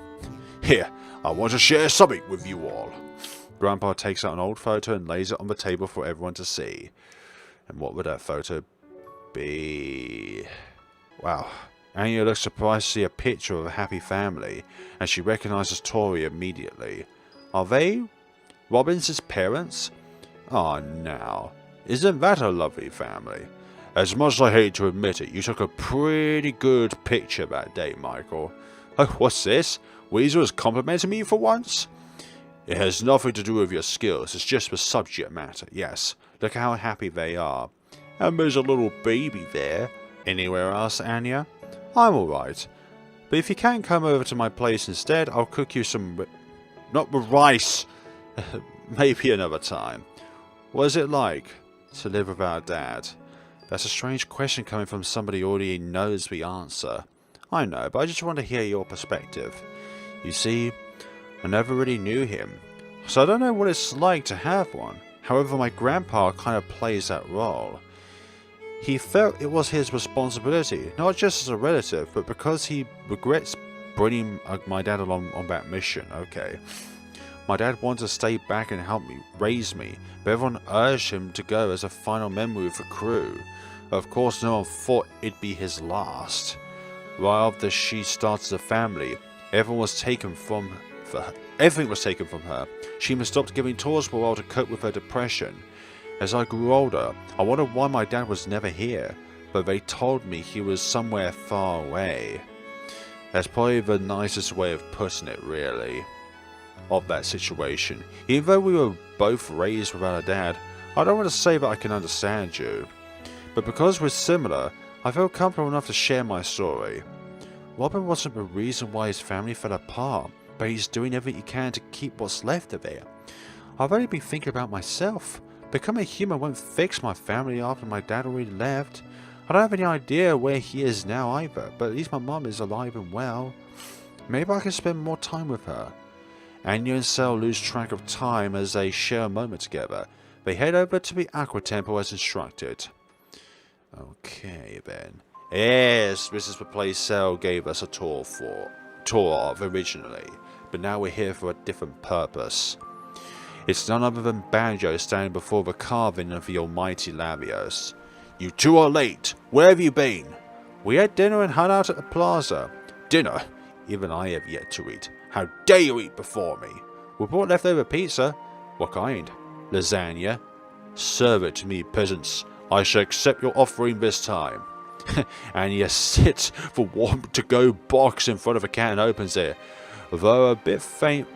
Here, I want to share something with you all. Grandpa takes out an old photo and lays it on the table for everyone to see. And what would that photo be? Wow. Anya looks surprised to see a picture of a happy family, and she recognizes Tori immediately. Are they Robin's parents? Oh, now. Isn't that a lovely family? As much as I hate to admit it, you took a pretty good picture that day, Michael. Oh, what's this? Weasel is complimenting me for once? It has nothing to do with your skills, it's just the subject matter, yes. Look how happy they are. And there's a little baby there. Anywhere else, Anya? I'm alright. But if you can't come over to my place instead, I'll cook you some... not rice! Maybe another time. What is it like to live without a dad? That's a strange question coming from somebody who already knows the answer. I know, but I just want to hear your perspective. You see, I never really knew him, so I don't know what it's like to have one. However, my grandpa kind of plays that role. He felt it was his responsibility, not just as a relative, but because he regrets bringing my dad along on that mission. Okay. My dad wanted to stay back and help me, raise me, but everyone urged him to go as a final member of the crew. Of course, no one thought it'd be his last. Right after she started a family, everything was taken from her. She even stopped giving tours for a while to cope with her depression. As I grew older, I wondered why my dad was never here, but they told me he was somewhere far away. That's probably the nicest way of putting it, really, of that situation. Even though we were both raised without a dad, I don't want to say that I can understand you. But because we're similar, I feel comfortable enough to share my story. Robin wasn't the reason why his family fell apart, but he's doing everything he can to keep what's left of it. I've only been thinking about myself. Becoming a human won't fix my family after my dad already left. I don't have any idea where he is now either, but at least my mum is alive and well. Maybe I can spend more time with her. Anya and Cell lose track of time as they share a moment together. They head over to the Aqua Temple as instructed. Okay then. Yes, this is the place Cell gave us a tour of originally, but now we're here for a different purpose. It's none other than Banjo standing before the carving of the almighty Lavios. You two are late. Where have you been? We had dinner and hung out at the plaza. Dinner? Even I have yet to eat. How dare you eat before me? We brought leftover pizza. What kind? Lasagna. Serve it to me, peasants. I shall accept your offering this time. Anya sits the warm-to-go box in front of a can and opens it. Though a bit faint,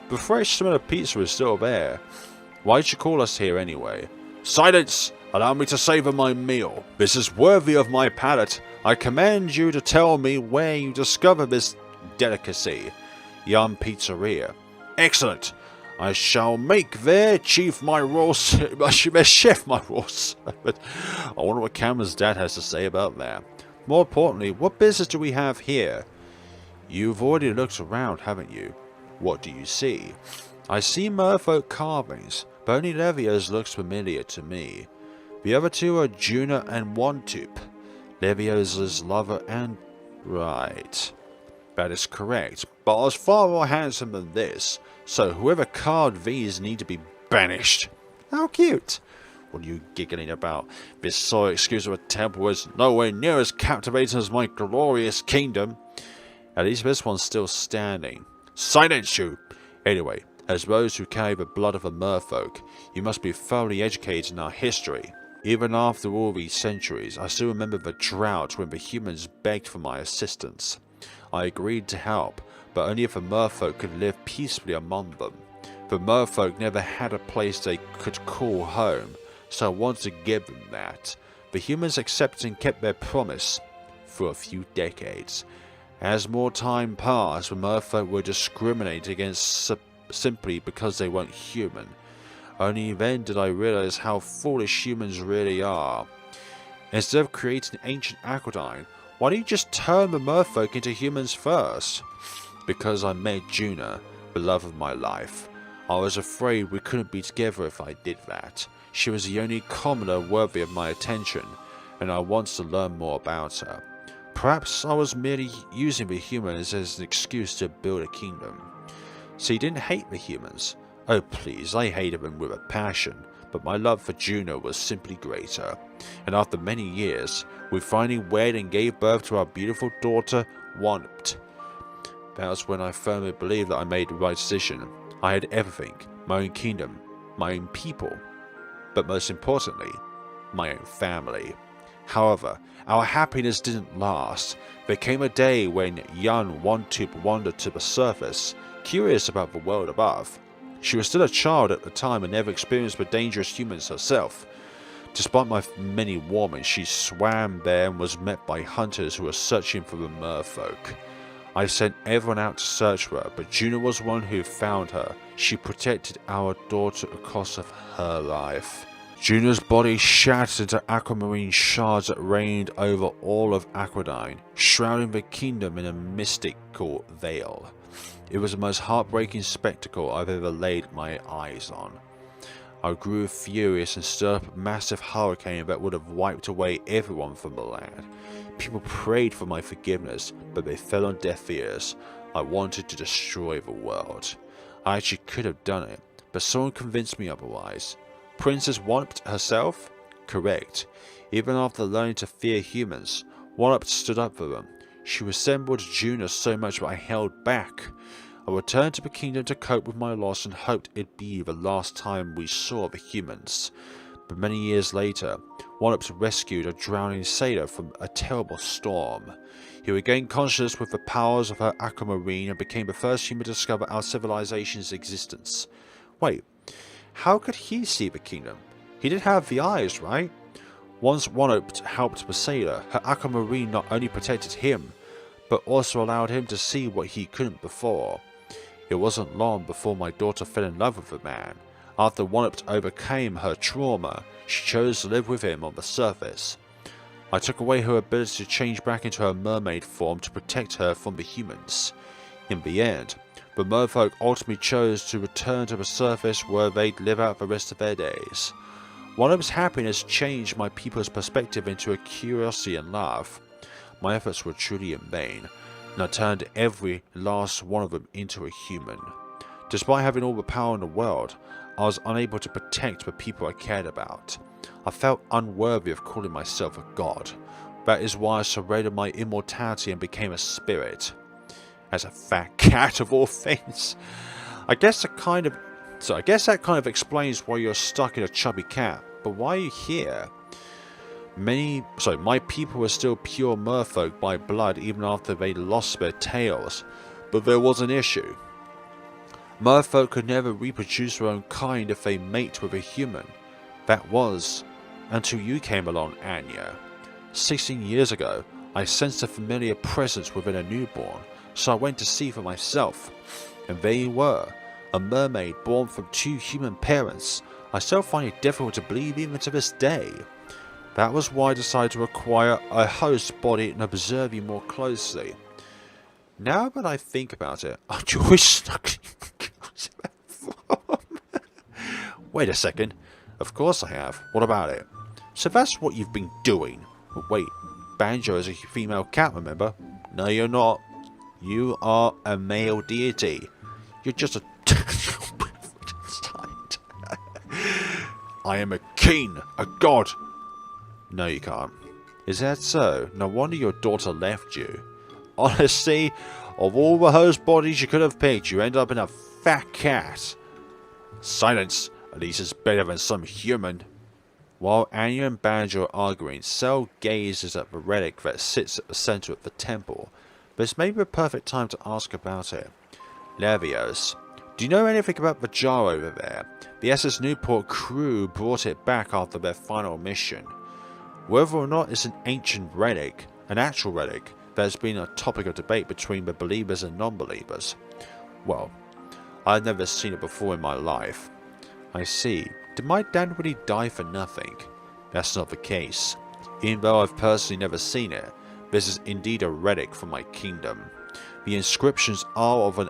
the fresh smell of pizza is still there. Why'd you call us here anyway? Silence! Allow me to savor my meal. This is worthy of my palate. I command you to tell me where you discovered this delicacy. Yum Pizzeria. Excellent. I shall make their chef my royal servant. I wonder what Cameron's dad has to say about that. More importantly, what business do we have here? You've already looked around, haven't you? What do you see? I see merfolk carvings, but only Levio's looks familiar to me. The other two are Juna and Wantup. Levio's his lover and... Right. That is correct, but I was far more handsome than this, so whoever carved these need to be banished. How cute! What are you giggling about? This so exclusive temple is nowhere near as captivating as my glorious kingdom. At least this one's still standing. Silence you! Anyway, as those who carry the blood of the merfolk, you must be thoroughly educated in our history. Even after all these centuries, I still remember the drought when the humans begged for my assistance. I agreed to help, but only if the merfolk could live peacefully among them. The merfolk never had a place they could call home, so I wanted to give them that. The humans accepted and kept their promise for a few decades. As more time passed, the merfolk were discriminated against simply because they weren't human. Only then did I realize how foolish humans really are. Instead of creating ancient Aquadyne, Why don't you just turn the merfolk into humans first? Because I met Juna, the love of my life. I was afraid we couldn't be together if I did that. She was the only commoner worthy of my attention, and I wanted to learn more about her. Perhaps I was merely using the humans as an excuse to build a kingdom. So you didn't hate the humans? Oh please, I hated them with a passion, but my love for Juno was simply greater. And after many years, we finally wed and gave birth to our beautiful daughter, Wanpt. That was when I firmly believed that I made the right decision. I had everything, my own kingdom, my own people, but most importantly, my own family. However, our happiness didn't last. There came a day when young Wantup wandered to the surface, curious about the world above. She was still a child at the time and never experienced the dangerous humans herself. Despite my many warnings, she swam there and was met by hunters who were searching for the merfolk. I sent everyone out to search for her, but Juno was one who found her. She protected our daughter at the cost of her life. Juno's body shattered into aquamarine shards that reigned over all of Aquadyne, shrouding the kingdom in a mystical veil. It was the most heartbreaking spectacle I've ever laid my eyes on. I grew furious and stirred up a massive hurricane that would have wiped away everyone from the land. People prayed for my forgiveness, but they fell on deaf ears. I wanted to destroy the world. I actually could have done it, but someone convinced me otherwise. Princess Wanpt herself? Correct. Even after learning to fear humans, Wanpt stood up for them. She resembled Juno so much that I held back. I returned to the kingdom to cope with my loss and hoped it'd be the last time we saw the humans. But many years later, Wanpt rescued a drowning sailor from a terrible storm. He regained consciousness with the powers of her aquamarine and became the first human to discover our civilization's existence. Wait, how could he see the kingdom? He did have the eyes, right? Once Wanpt helped the sailor, her aquamarine not only protected him, but also allowed him to see what he couldn't before. It wasn't long before my daughter fell in love with the man. After Wanpt overcame her trauma, she chose to live with him on the surface. I took away her ability to change back into her mermaid form to protect her from the humans. In the end, the merfolk ultimately chose to return to the surface where they'd live out the rest of their days. Wanp's happiness changed my people's perspective into a curiosity and love. My efforts were truly in vain, and I turned every last one of them into a human. Despite having all the power in the world, I was unable to protect the people I cared about. I felt unworthy of calling myself a god. That is why I surrendered my immortality and became a spirit. As a fat cat of all things. I guess that kind of explains why you're stuck in a chubby cat. But why are you here? My people were still pure merfolk by blood even after they lost their tails. But there was an issue. Merfolk could never reproduce their own kind if they mate with a human. That was until you came along, Anya. 16 years ago, I sensed a familiar presence within a newborn, so I went to see for myself. And there you were, a mermaid born from 2 human parents. I still find it difficult to believe even to this day. That was why I decided to acquire a host body and observe you more closely. Now that I think about it, I always stuck in form. Wait a second. Of course I have. What about it? So that's what you've been doing. But wait, Banjo is a female cat, remember? No, you're not. You are a male deity. You're just a... I am a king, a god. No, you can't. Is that so? No wonder your daughter left you. Honestly, of all the host bodies you could have picked, you end up in a fat cat. Silence. At least it's better than some human. While Anya and Banjo are arguing, Cell gazes at the relic that sits at the center of the temple. But it's maybe the perfect time to ask about it. Levios, do you know anything about the jar over there? The SS Newport crew brought it back after their final mission. Whether or not it's an ancient relic, an actual relic, there's been a topic of debate between the believers and non-believers. Well, I've never seen it before in my life. I see. Did my dad really die for nothing? That's not the case. Even though I've personally never seen it, This is indeed a relic from my kingdom. The inscriptions are of an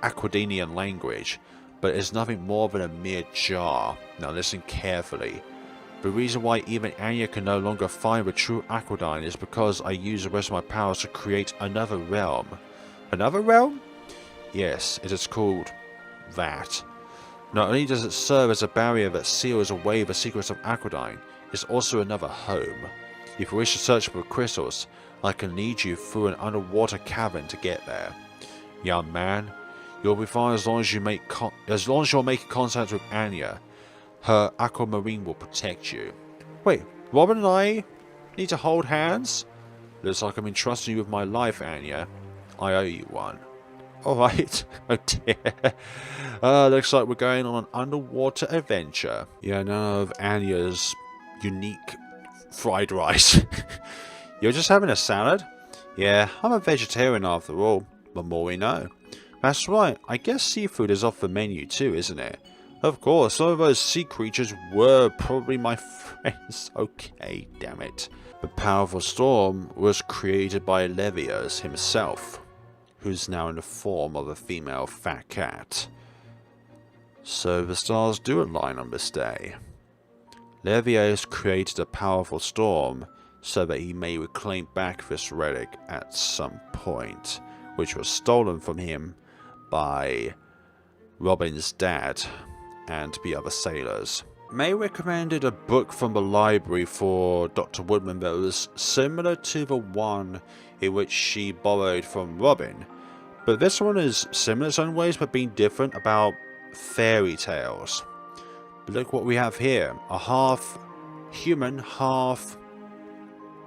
Aquadinian language, but it is nothing more than a mere jar. Now listen carefully. The reason why even Anya can no longer find the true Aquadyne is because I use the rest of my powers to create another realm. Another realm? Yes, it is called that. Not only does it serve as a barrier that seals away the secrets of Aquadyne, it's also another home. If you wish to search for crystals, I can lead you through an underwater cavern to get there. Young man, you'll be fine as long as you're making contact with Anya. Her aquamarine will protect you. Wait, Robin and I need to hold hands? Looks like I'm entrusting you with my life, Anya. I owe you one. Alright. Oh dear. Looks like we're going on an underwater adventure. Yeah, none of Anya's unique fried rice. You're just having a salad? Yeah, I'm a vegetarian after all. The more we know. That's right, I guess seafood is off the menu too, isn't it? Of course, some of those sea creatures were probably my friends. Okay, damn it. The powerful storm was created by Levios himself, who's now in the form of a female fat cat. So the stars do align on this day. Levios created a powerful storm so that he may reclaim back this relic at some point, which was stolen from him by Robin's dad and the other sailors. May recommended a book from the library for Dr. Woodman that was similar to the one in which she borrowed from Robin, but this one is similar in its own ways but being different about fairy tales. But look what we have here, a half human, half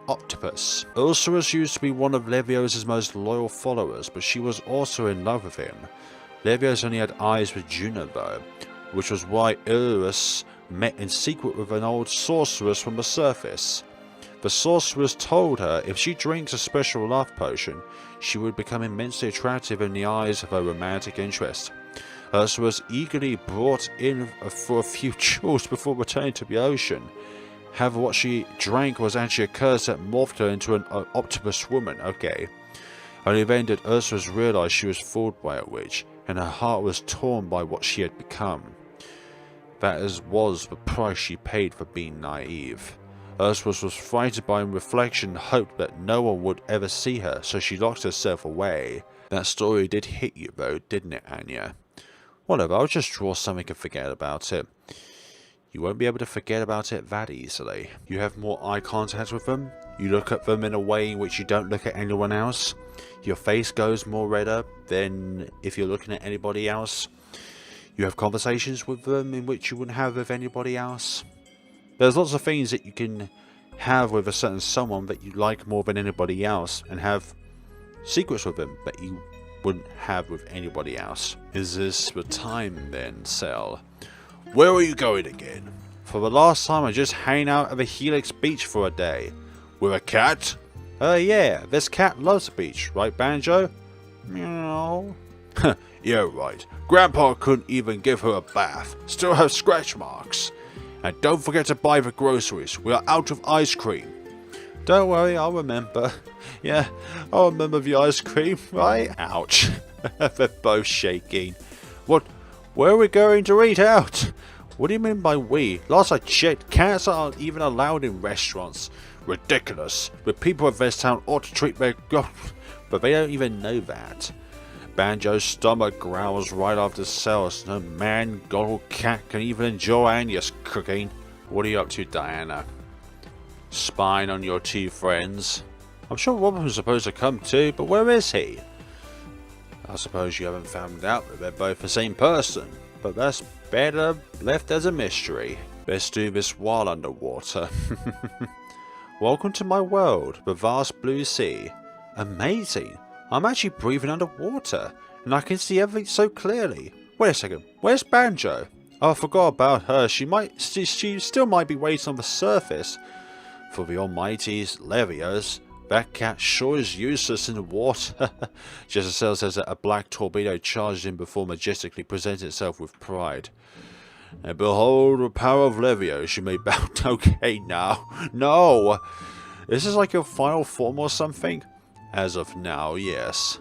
octopus. Ursula's used to be one of Levios' most loyal followers, but she was also in love with him. Levios only had eyes for Juno though, which was why Urus met in secret with an old sorceress from the surface. The sorceress told her if she drinks a special love potion, she would become immensely attractive in the eyes of her romantic interest. Ursula was eagerly brought in for a few jewels before returning to the ocean. However, what she drank was actually a curse that morphed her into an octopus woman. Okay. Only then did Ursula realize she was fooled by a witch, and her heart was torn by what she had become. That was the price she paid for being naive. Ursula was frightened by reflection and hoped that no one would ever see her, so she locked herself away. That story did hit you though, didn't it, Anya? Whatever, I'll just draw something and forget about it. You won't be able to forget about it that easily. You have more eye contact with them. You look at them in a way in which you don't look at anyone else. Your face goes more redder than if you're looking at anybody else. You have conversations with them in which you wouldn't have with anybody else. There's lots of things that you can have with a certain someone that you like more than anybody else, and have secrets with them that you wouldn't have with anybody else. Is this the time then, Cell? Where are you going again? For the last time I just hang out at the Helix Beach for a day. With a cat? Yeah, this cat loves the beach, right Banjo? Meow. Yeah, right. Grandpa couldn't even give her a bath. Still have scratch marks. And don't forget to buy the groceries. We are out of ice cream. Don't worry, I'll remember. Yeah, I'll remember the ice cream, right? Ouch. They're both shaking. What? Where are we going to eat out? What do you mean by we? Last I checked, cats aren't even allowed in restaurants. Ridiculous. The people of this town ought to treat their... But they don't even know that. Banjo's stomach growls right after cells. No man, god or cat can even enjoy Anya's cooking. What are you up to, Diana? Spying on your two friends? I'm sure Robin was supposed to come too, but where is he? I suppose you haven't found out that they're both the same person, but that's better left as a mystery. Let's do this while underwater. Welcome to my world, the vast blue sea. Amazing! I'm actually breathing underwater, and I can see everything so clearly. Wait a second, where's Banjo? Oh, I forgot about her. She still might be waiting on the surface. For the almighty's Levios, that cat sure is useless in the water. Just as Cell says that a black torpedo charged in before majestically presented itself with pride. And behold the power of Levios, you may bow. Okay, now. No! Is this like your final form or something? As of now, yes.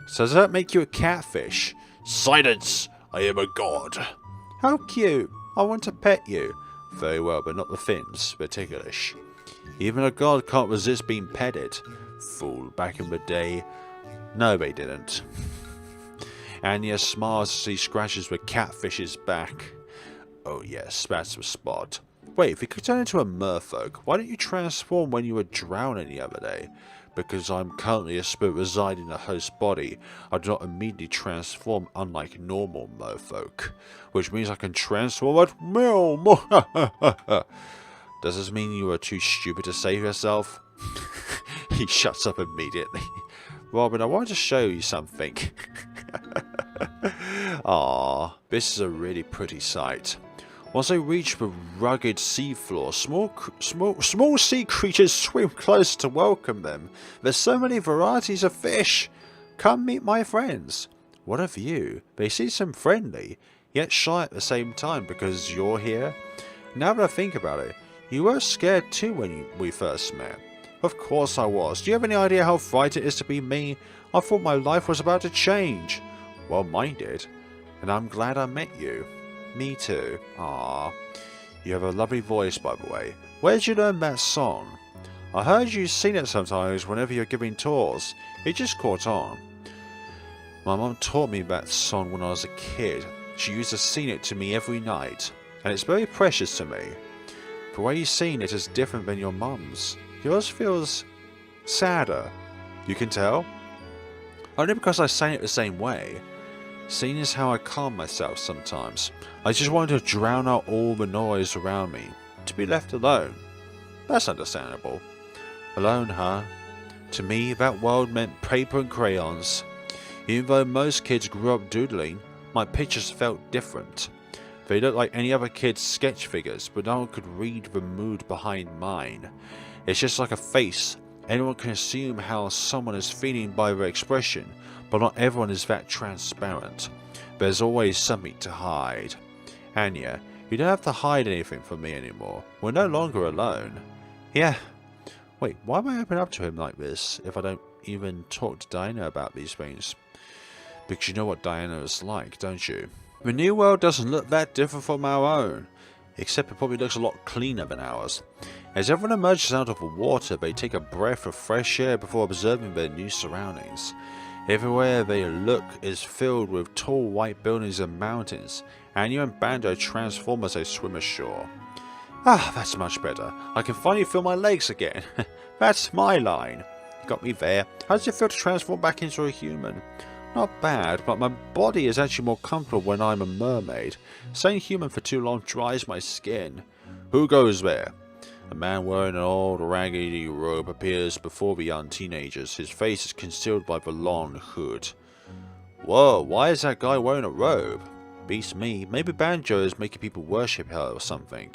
So does that make you a catfish? Silence! I am a god. How cute. I want to pet you. Very well, but not the fins. They're ticklish. Even a god can't resist being petted. Fool, back in the day. No, they didn't. Anya smiles as he scratches the catfish's back. Oh yes, that's the spot. Wait, if you could turn into a merfolk, why didn't you transform when you were drowning the other day? Because I'm currently a spirit residing in a host body, I do not immediately transform unlike normal merfolk. Which means I can transform at will. Does this mean you are too stupid to save yourself? He shuts up immediately. Robin, I wanted to show you something. Ah, this is a really pretty sight. Once they reach the rugged seafloor, small sea creatures swim close to welcome them. There's so many varieties of fish. Come meet my friends. What of you? They seem friendly, yet shy at the same time because you're here. Now that I think about it, you were scared too when we first met. Of course I was. Do you have any idea how frightened it is to be me? I thought my life was about to change. Well, mine did. And I'm glad I met you. Me too. Ah, you have a lovely voice, by the way. Where did you learn that song? I heard you sing it sometimes whenever you're giving tours. It just caught on. My mum taught me that song when I was a kid. She used to sing it to me every night, and it's very precious to me. The way you sing it is different than your mum's. Yours feels sadder. You can tell? Only because I sang it the same way. Seeing is how I calm myself sometimes. I just wanted to drown out all the noise around me. To be left alone. That's understandable. Alone, huh? To me, that world meant paper and crayons. Even though most kids grew up doodling, my pictures felt different. They looked like any other kid's sketch figures, but no one could read the mood behind mine. It's just like a face. Anyone can assume how someone is feeling by their expression, but not everyone is that transparent. There's always something to hide. Anya, you don't have to hide anything from me anymore. We're no longer alone. Yeah. Wait, why am I opening up to him like this if I don't even talk to Diana about these things? Because you know what Diana is like, don't you? The new world doesn't look that different from our own. Except it probably looks a lot cleaner than ours. As everyone emerges out of the water, they take a breath of fresh air before observing their new surroundings. Everywhere they look is filled with tall white buildings and mountains. Anya and Bando transform as they swim ashore. Ah, that's much better. I can finally feel my legs again. That's my line. You got me there. How does it feel to transform back into a human? Not bad, but my body is actually more comfortable when I'm a mermaid. Staying human for too long dries my skin. Who goes there? A man wearing an old raggedy robe appears before the young teenagers. His face is concealed by the long hood. Whoa, why is that guy wearing a robe? Beats me. Maybe Banjo is making people worship her or something.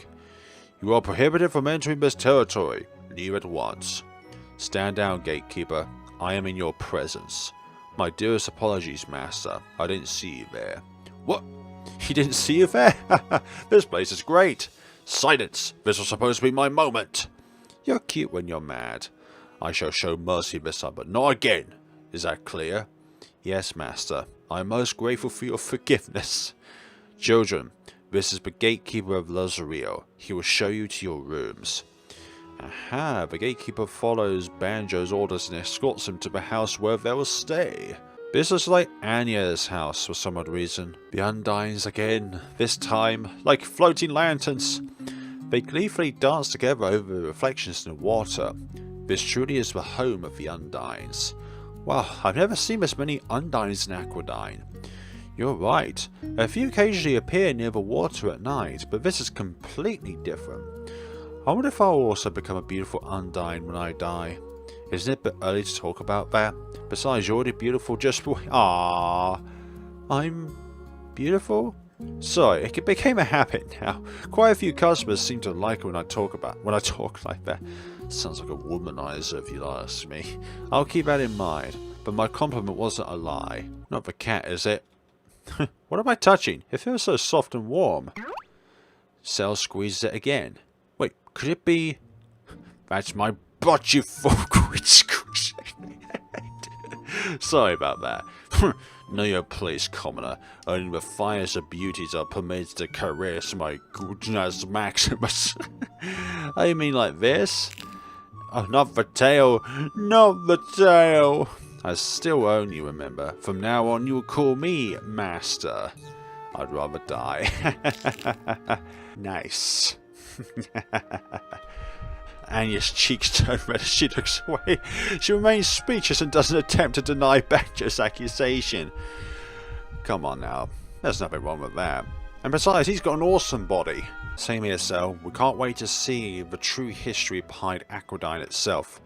You are prohibited from entering this territory. Leave at once. Stand down, gatekeeper. I am in your presence. My dearest apologies, master. I didn't see you there. What? He didn't see you there? This place is great. Silence! This was supposed to be my moment. You're cute when you're mad. I shall show mercy this time, but not again. Is that clear? Yes, master. I am most grateful for your forgiveness. Children, this is the gatekeeper of Lazarillo. He will show you to your rooms. Aha, the gatekeeper follows Banjo's orders and escorts him to the house where they will stay. This is like Anya's house for some odd reason. The Undines again, this time like floating lanterns. They gleefully dance together over the reflections in the water. This truly is the home of the Undines. Wow, I've never seen this many Undines in Aquadyne. You're right, a few occasionally appear near the water at night, but this is completely different. I wonder if I'll also become a beautiful Undine when I die. Isn't it a bit early to talk about that? Besides, you're already beautiful just for... Ah, I'm beautiful? Sorry, it became a habit now. Quite a few customers seem to like it when I talk like that. Sounds like a womanizer if you ask me. I'll keep that in mind, but my compliment wasn't a lie. Not the cat, is it? What am I touching? It feels so soft and warm. Cell squeezes it again. Wait, could it be... That's my But you Sorry about that. Know your place, commoner. Only the finest of beauties are permitted to caress my goodness Maximus. Oh, you mean like this? Oh, not the tail! Not the tail! I still own you, remember? From now on, you will call me Master. I'd rather die. Nice. Anya's cheeks turn red as she looks away. She remains speechless and doesn't attempt to deny Banjo's accusation. Come on now, there's nothing wrong with that. And besides, he's got an awesome body. Same here, Cell. We can't wait to see the true history behind Aquadyne itself.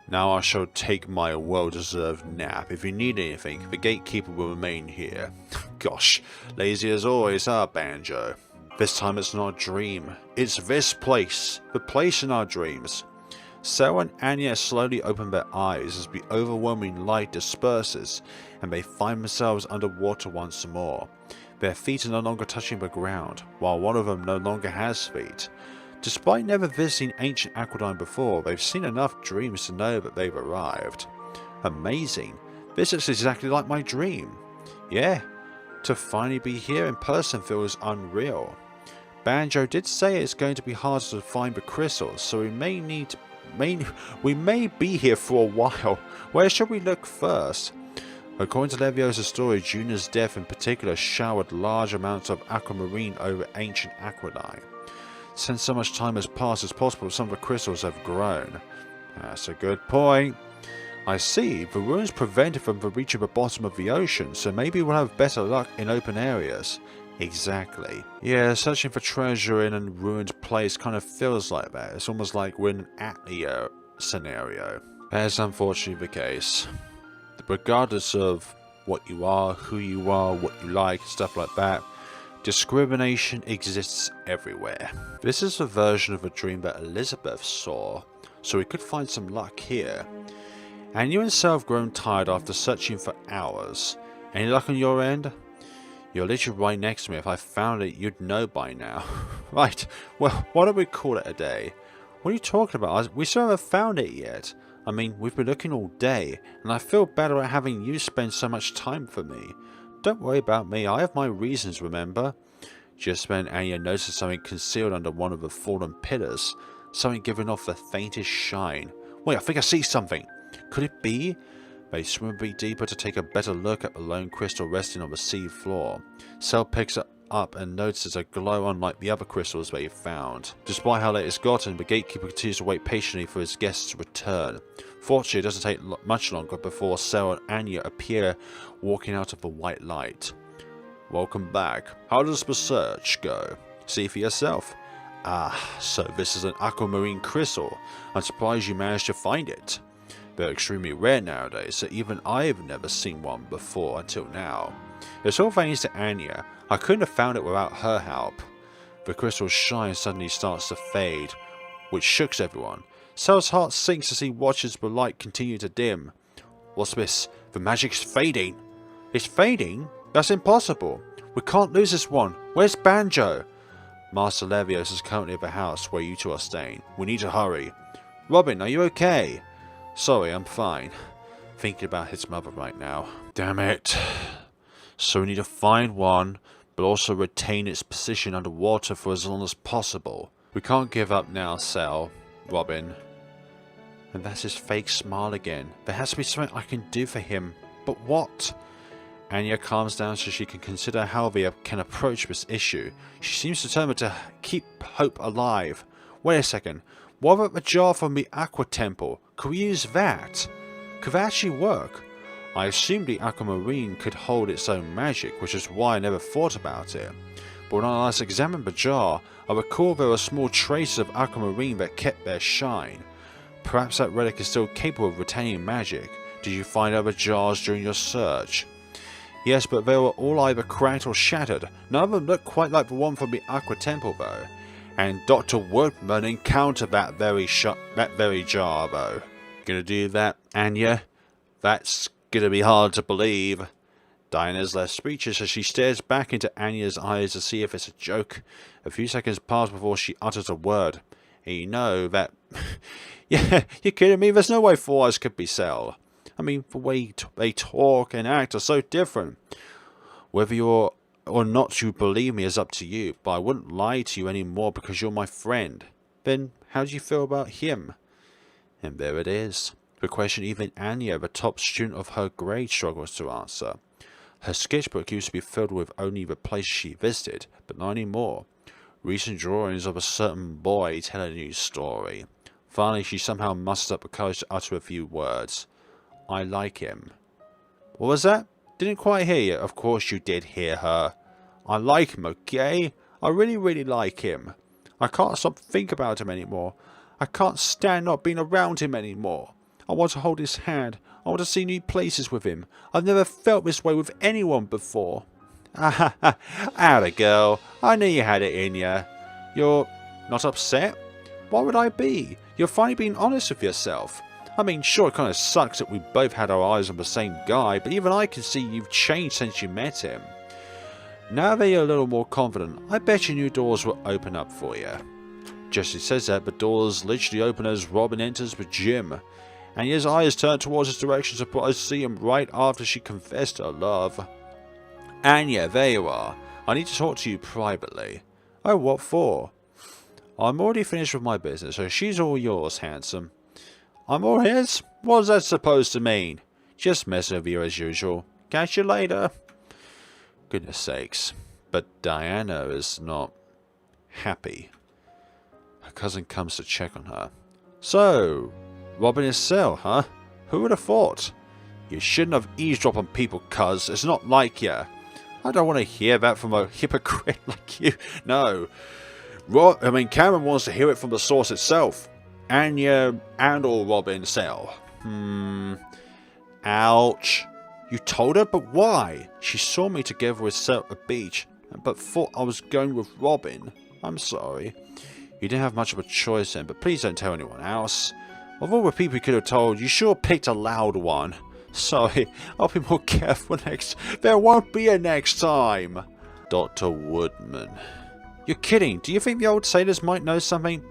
Now I shall take my well-deserved nap. If you need anything, the gatekeeper will remain here. Gosh, lazy as always, huh, Banjo? This time it's not a dream. It's this place. The place in our dreams. Cell and Anya slowly open their eyes as the overwhelming light disperses and they find themselves underwater once more. Their feet are no longer touching the ground, while one of them no longer has feet. Despite never visiting ancient Aquadyne before, they've seen enough dreams to know that they've arrived. Amazing. This looks exactly like my dream. Yeah, to finally be here in person feels unreal. Banjo did say it's going to be hard to find the crystals, so we may be here for a while. Where should we look first? According to Leviosa's story, Juna's death in particular showered large amounts of aquamarine over ancient Aquadyne. Since so much time has passed, it's possible some of the crystals have grown. That's a good point. I see, the ruins prevented them from reaching the bottom of the ocean, so maybe we'll have better luck in open areas. Exactly. Yeah, searching for treasure in a ruined place kind of feels like that. It's almost like we're in an Anya scenario. That's unfortunately the case. Regardless of what you are, who you are, what you like, stuff like that, discrimination exists everywhere. This is a version of a dream that Elizabeth saw, so we could find some luck here. And you and Cell have grown tired after searching for hours. Any luck on your end? You're literally right next to me. If I found it, you'd know by now. Right, well, why don't we call it a day? What are you talking about? We still haven't found it yet. I mean, we've been looking all day, and I feel better at having you spend so much time for me. Don't worry about me, I have my reasons, remember? Just then, Anya noticed something concealed under one of the fallen pillars. Something giving off the faintest shine. Wait, I think I see something. Could it be? They swim a bit deeper to take a better look at the lone crystal resting on the sea floor. Cell picks it up and notices a glow unlike the other crystals they found. Despite how late it's gotten, the gatekeeper continues to wait patiently for his guests to return. Fortunately, it doesn't take much longer before Cell and Anya appear walking out of the white light. Welcome back. How does the search go? See for yourself. Ah, so this is an aquamarine crystal. I'm surprised you managed to find it. They're extremely rare nowadays, so even I've never seen one before until now. It's all thanks to Anya. I couldn't have found it without her help. The crystal's shine suddenly starts to fade, which shooks everyone. Cell's heart sinks as he watches the light continue to dim. What's this? The magic's fading. It's fading? That's impossible. We can't lose this one. Where's Banjo? Master Levios is currently at the house where you two are staying. We need to hurry. Robin, are you okay? Sorry, I'm fine. Thinking about his mother right now. Damn it. So we need to find one, but also retain its position underwater for as long as possible. We can't give up now, Cell. Robin. And that's his fake smile again. There has to be something I can do for him. But what? Anya calms down so she can consider how they can approach this issue. She seems determined to keep hope alive. Wait a second. What about the jar from the Aqua Temple? Could we use that? Could that actually work? I assumed the aquamarine could hold its own magic, which is why I never thought about it. But when I last examined the jar, I recall there were small traces of aquamarine that kept their shine. Perhaps that relic is still capable of retaining magic. Did you find other jars during your search? Yes, but they were all either cracked or shattered. None of them looked quite like the one from the Aqua Temple, though. And Dr. Woodman encountered that very jar, though. Gonna do that, Anya? That's gonna be hard to believe. Diana's left speechless as she stares back into Anya's eyes to see if it's a joke. A few seconds pass before she utters a word. And you know that... Yeah, you're kidding me? There's no way four eyes could be Cell. I mean, the way they talk and act are so different. Whether you're or not you believe me is up to you, but I wouldn't lie to you anymore because you're my friend. Then, how do you feel about him? And there it is. The question even Anya, the top student of her grade, struggles to answer. Her sketchbook used to be filled with only the places she visited, but not anymore. Recent drawings of a certain boy tell a new story. Finally, she somehow mustered up the courage to utter a few words. I like him. What was that? Didn't quite hear you. Of course you did hear her. I like him, okay? I really like him. I can't stop thinking about him anymore. I can't stand not being around him anymore. I want to hold his hand. I want to see new places with him. I've never felt this way with anyone before. Atta girl. I knew you had it in you. You're not upset? Why would I be? You're finally being honest with yourself. I mean, sure, it kind of sucks that we both had our eyes on the same guy, but even I can see you've changed since you met him. Now that you're a little more confident, I bet your new doors will open up for you. Just as he says that, the doors literally open as Robin enters the gym, and his eyes turn towards his direction, surprised to see him right after she confessed her love. Anya, there you are. I need to talk to you privately. Oh, what for? I'm already finished with my business, so she's all yours, handsome. I'm all his? What's that supposed to mean? Just messing with you as usual. Catch you later. Goodness sakes. But Diana is not happy. Her cousin comes to check on her. So, Robin is Cell, huh? Who would have thought? You shouldn't have eavesdropped on people, cuz. It's not like you. I don't want to hear that from a hypocrite like you. No. Cameron wants to hear it from the source itself. Anya and or Robin Cell. Ouch. You told her? But why? She saw me together with Cell at the beach, but thought I was going with Robin. I'm sorry. You didn't have much of a choice then, but please don't tell anyone else. Of all the people you could have told, you sure picked a loud one. Sorry, I'll be more careful next. There won't be a next time. Dr. Woodman. You're kidding. Do you think the old sailors might know something?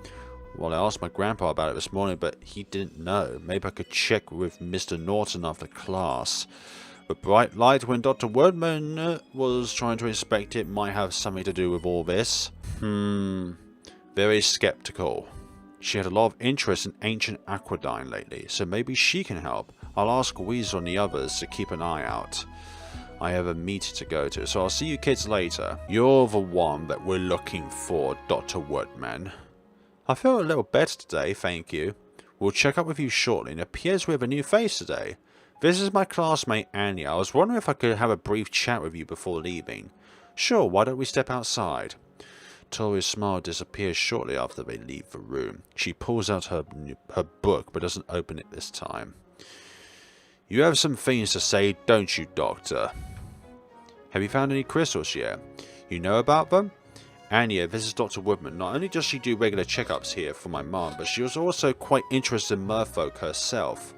Well, I asked my grandpa about it this morning, but he didn't know. Maybe I could check with Mr. Norton after class. The bright light when Dr. Woodman was trying to inspect it might have something to do with all this. Very skeptical. She had a lot of interest in ancient Aquadyne lately, so maybe she can help. I'll ask Weasel and the others to keep an eye out. I have a meeting to go to, so I'll see you kids later. You're the one that we're looking for, Dr. Woodman. I feel a little better today, thank you. We'll check up with you shortly, and it appears we have a new face today. This is my classmate Anya. I was wondering if I could have a brief chat with you before leaving. Sure, why don't we step outside? Tori's smile disappears shortly after they leave the room. She pulls out her book, but doesn't open it this time. You have some things to say, don't you, Doctor? Have you found any crystals yet? You know about them? Anya, this is Dr. Woodman. Not only does she do regular checkups here for my mom, but she was also quite interested in merfolk herself.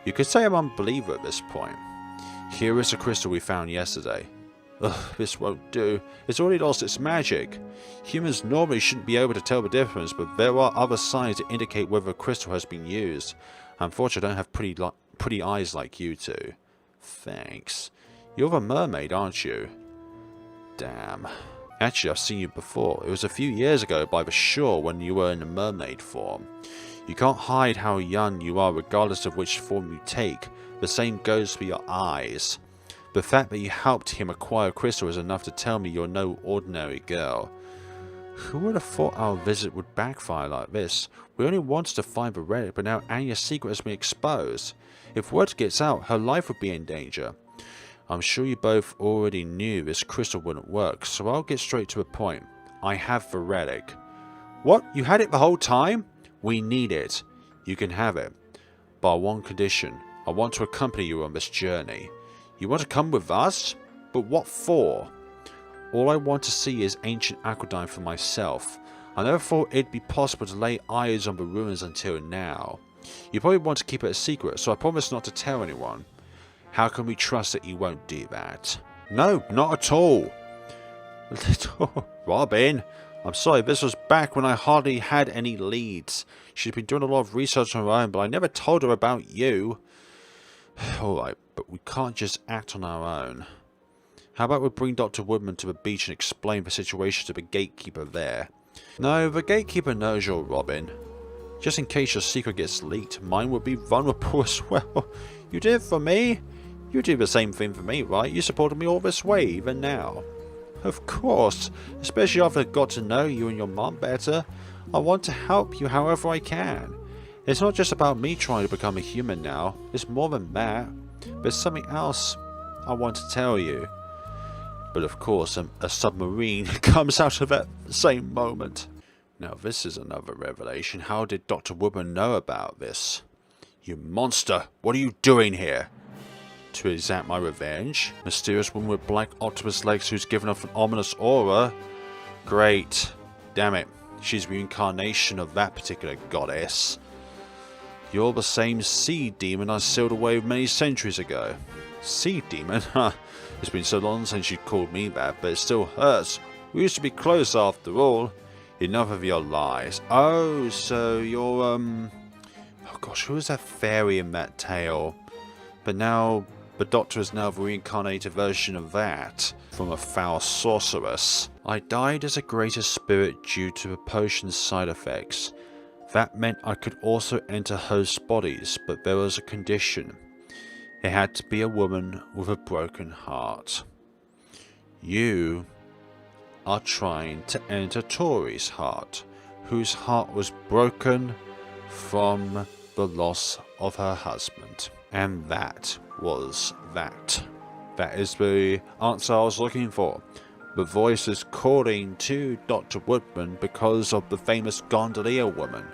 You could say I'm an unbeliever at this point. Here is a crystal we found yesterday. Ugh, this won't do. It's already lost its magic. Humans normally shouldn't be able to tell the difference, but there are other signs that indicate whether a crystal has been used. Unfortunately, I don't have pretty eyes like you two. Thanks. You're the mermaid, aren't you? Damn. Actually, I've seen you before. It was a few years ago by the shore when you were in a mermaid form. You can't hide how young you are regardless of which form you take. The same goes for your eyes. The fact that you helped him acquire a crystal is enough to tell me you're no ordinary girl. Who would have thought our visit would backfire like this? We only wanted to find the relic, but now Anya's secret has been exposed. If word gets out, her life would be in danger. I'm sure you both already knew this crystal wouldn't work, so I'll get straight to the point. I have the relic. What? You had it the whole time? We need it. You can have it. But on one condition. I want to accompany you on this journey. You want to come with us? But what for? All I want to see is ancient Aquadyne for myself. I never thought it'd be possible to lay eyes on the ruins until now. You probably want to keep it a secret, so I promise not to tell anyone. How can we trust that you won't do that? No, not at all. Robin, I'm sorry, this was back when I hardly had any leads. She'd been doing a lot of research on her own, but I never told her about you. Alright, but we can't just act on our own. How about we bring Dr. Woodman to the beach and explain the situation to the gatekeeper there? No, the gatekeeper knows you're Robin. Just in case your secret gets leaked, mine would be vulnerable as well. You did it for me. You do the same thing for me, right? You supported me all this way, even now. Of course, especially after I got to know you and your mom better. I want to help you however I can. It's not just about me trying to become a human now. It's more than that. There's something else I want to tell you. But of course, a submarine comes out of that same moment. Now this is another revelation. How did Dr. Woodman know about this? You monster! What are you doing here? To exact my revenge? Mysterious woman with black octopus legs who's given off an ominous aura? Great. Damn it. She's the reincarnation of that particular goddess. You're the same sea demon I sealed away many centuries ago. Sea demon? Huh. It's been so long since you called me that, but it still hurts. We used to be close after all. Enough of your lies. Oh, so you're, oh gosh, who was that fairy in that tale? But now, the Doctor is now the reincarnated version of that, from a foul sorceress. I died as a greater spirit due to the potion's side effects. That meant I could also enter host bodies, but there was a condition. It had to be a woman with a broken heart. You are trying to enter Tori's heart, whose heart was broken from the loss of her husband. And that was that. That is the answer I was looking for. The voice is calling to Dr. Woodman because of the famous gondolier woman,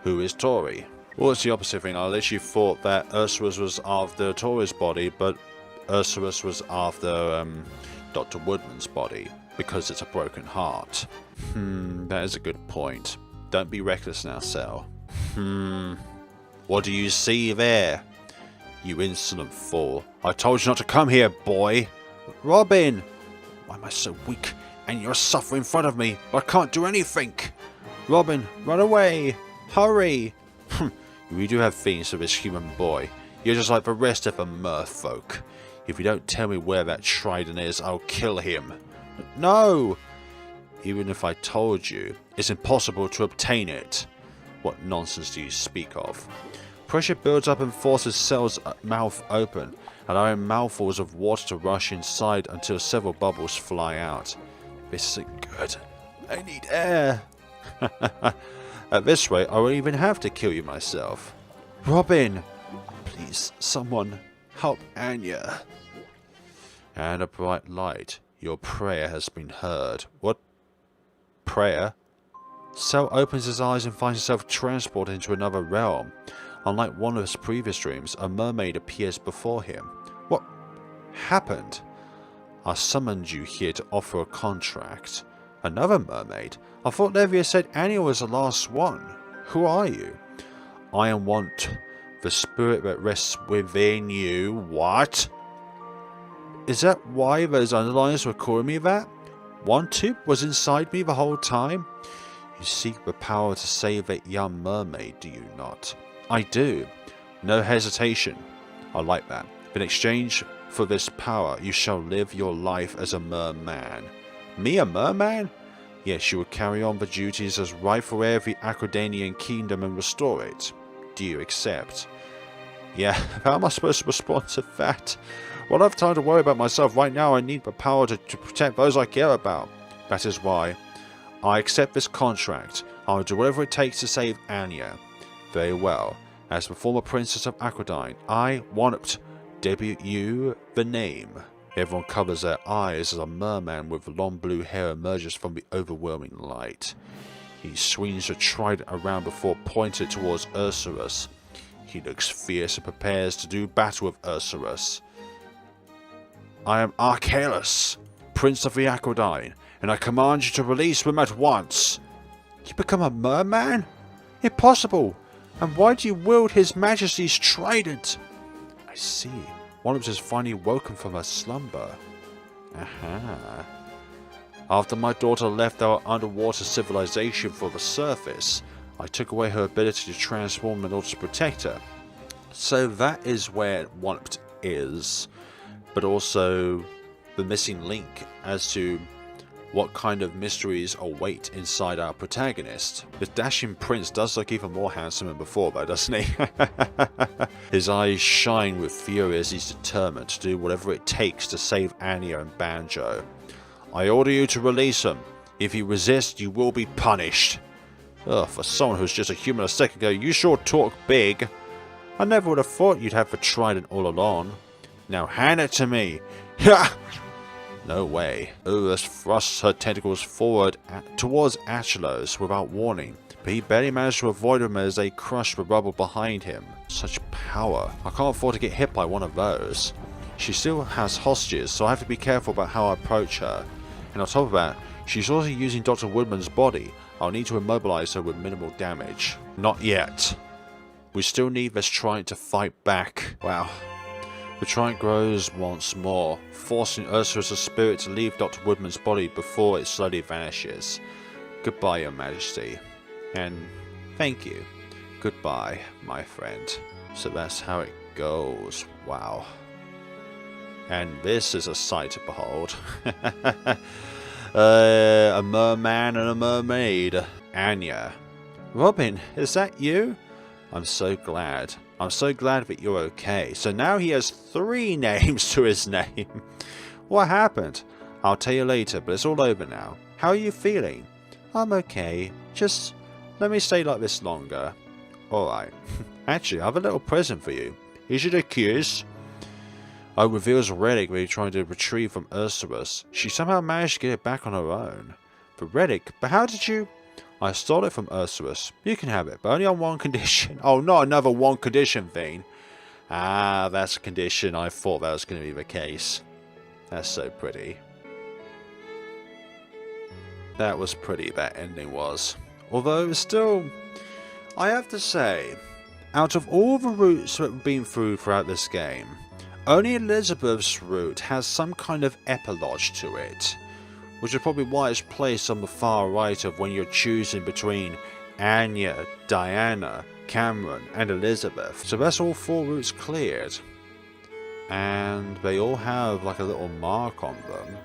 who is Tori. Well, it's the opposite thing. I literally thought that Ursulus was after Tori's body, but Ursulus was after Dr. Woodman's body, because it's a broken heart. That is a good point. Don't be reckless now, Cell. What do you see there? You insolent fool. I told you not to come here, boy. Robin! Why am I so weak? And you're suffering in front of me, but I can't do anything. Robin, run away. Hurry. We do have feelings for this human boy. You're just like the rest of the merfolk. If you don't tell me where that trident is, I'll kill him. No! Even if I told you, it's impossible to obtain it. What nonsense do you speak of? Pressure builds up and forces Cell's mouth open, allowing mouthfuls of water to rush inside until several bubbles fly out. This isn't good. I need air. At this rate, I won't even have to kill you myself. Robin! Please, someone, help Anya. And a bright light. Your prayer has been heard. What? Prayer? Cell opens his eyes and finds himself transported into another realm. Unlike one of his previous dreams, a mermaid appears before him. What happened? I summoned you here to offer a contract. Another mermaid? I thought Levia said Anya was the last one. Who are you? I am Want, the spirit that rests within you. What? Is that why those underlines were calling me that? Wanted was inside me the whole time? You seek the power to save that young mermaid, do you not? I do. No hesitation. I like that. In exchange for this power, you shall live your life as a merman. Me, a merman? Yes, you will carry on the duties as rightful heir of the Aquadinian kingdom and restore it. Do you accept? Yeah, how am I supposed to respond to that? Well, I have time to worry about myself right now. I need the power to protect those I care about. That is why I accept this contract. I will do whatever it takes to save Anya. Very well. As the former princess of Aquadyne, I want debut you the name. Everyone covers their eyes as a merman with long blue hair emerges from the overwhelming light. He swings the trident around before pointing it towards Ursulus. He looks fierce and prepares to do battle with Ursulus. I am Archelus, Prince of the Aquadyne, and I command you to release him at once. You become a merman? Impossible! And why do you wield His Majesty's trident? I see. One of us has finally woken from her slumber. Aha. After my daughter left our underwater civilization for the surface, I took away her ability to transform in order to protect her. So that is where Won't is, but also the missing link as to what kind of mysteries await inside our protagonist. The dashing prince does look even more handsome than before though, doesn't he? His eyes shine with fury as he's determined to do whatever it takes to save Anya and Banjo. I order you to release him. If you resist, you will be punished. Ugh, for someone who's just a human a second ago, you sure talk big. I never would have thought you'd have the trident all along. Now hand it to me. Ha! No way. Urus thrusts her tentacles forward towards Achelos without warning, but he barely managed to avoid them as they crushed the rubble behind him. Such power. I can't afford to get hit by one of those. She still has hostages, so I have to be careful about how I approach her. And on top of that, she's also using Dr. Woodman's body. I'll need to immobilize her with minimal damage. Not yet. We still need this trident to fight back. Wow. The trident grows once more, forcing Ursula's spirit to leave Dr. Woodman's body before it slowly vanishes. Goodbye, Your Majesty. And thank you. Goodbye, my friend. So that's how it goes. Wow. And this is a sight to behold. A merman and a mermaid. Anya. Robin, is that you? I'm so glad. I'm so glad that you're okay. So now he has 3 names to his name. What happened? I'll tell you later, but it's all over now. How are you feeling? I'm okay. Just let me stay like this longer. Alright. Actually, I have a little present for you. Is it a kiss? I reveals a relic we're trying to retrieve from Ursulus. She somehow managed to get it back on her own. The relic? But how did you... I stole it from Ursulus. You can have it, but only on one condition. Oh, not another one condition thing. Ah, that's a condition. I thought that was going to be the case. That's so pretty. That was pretty, that ending was. Although, still, I have to say, out of all the routes that we've been through throughout this game, only Elizabeth's route has some kind of epilogue to it. Which is probably why it's placed on the far right of when you're choosing between Anya, Diana, Cameron, and Elizabeth. So that's all 4 routes cleared. And they all have like a little mark on them.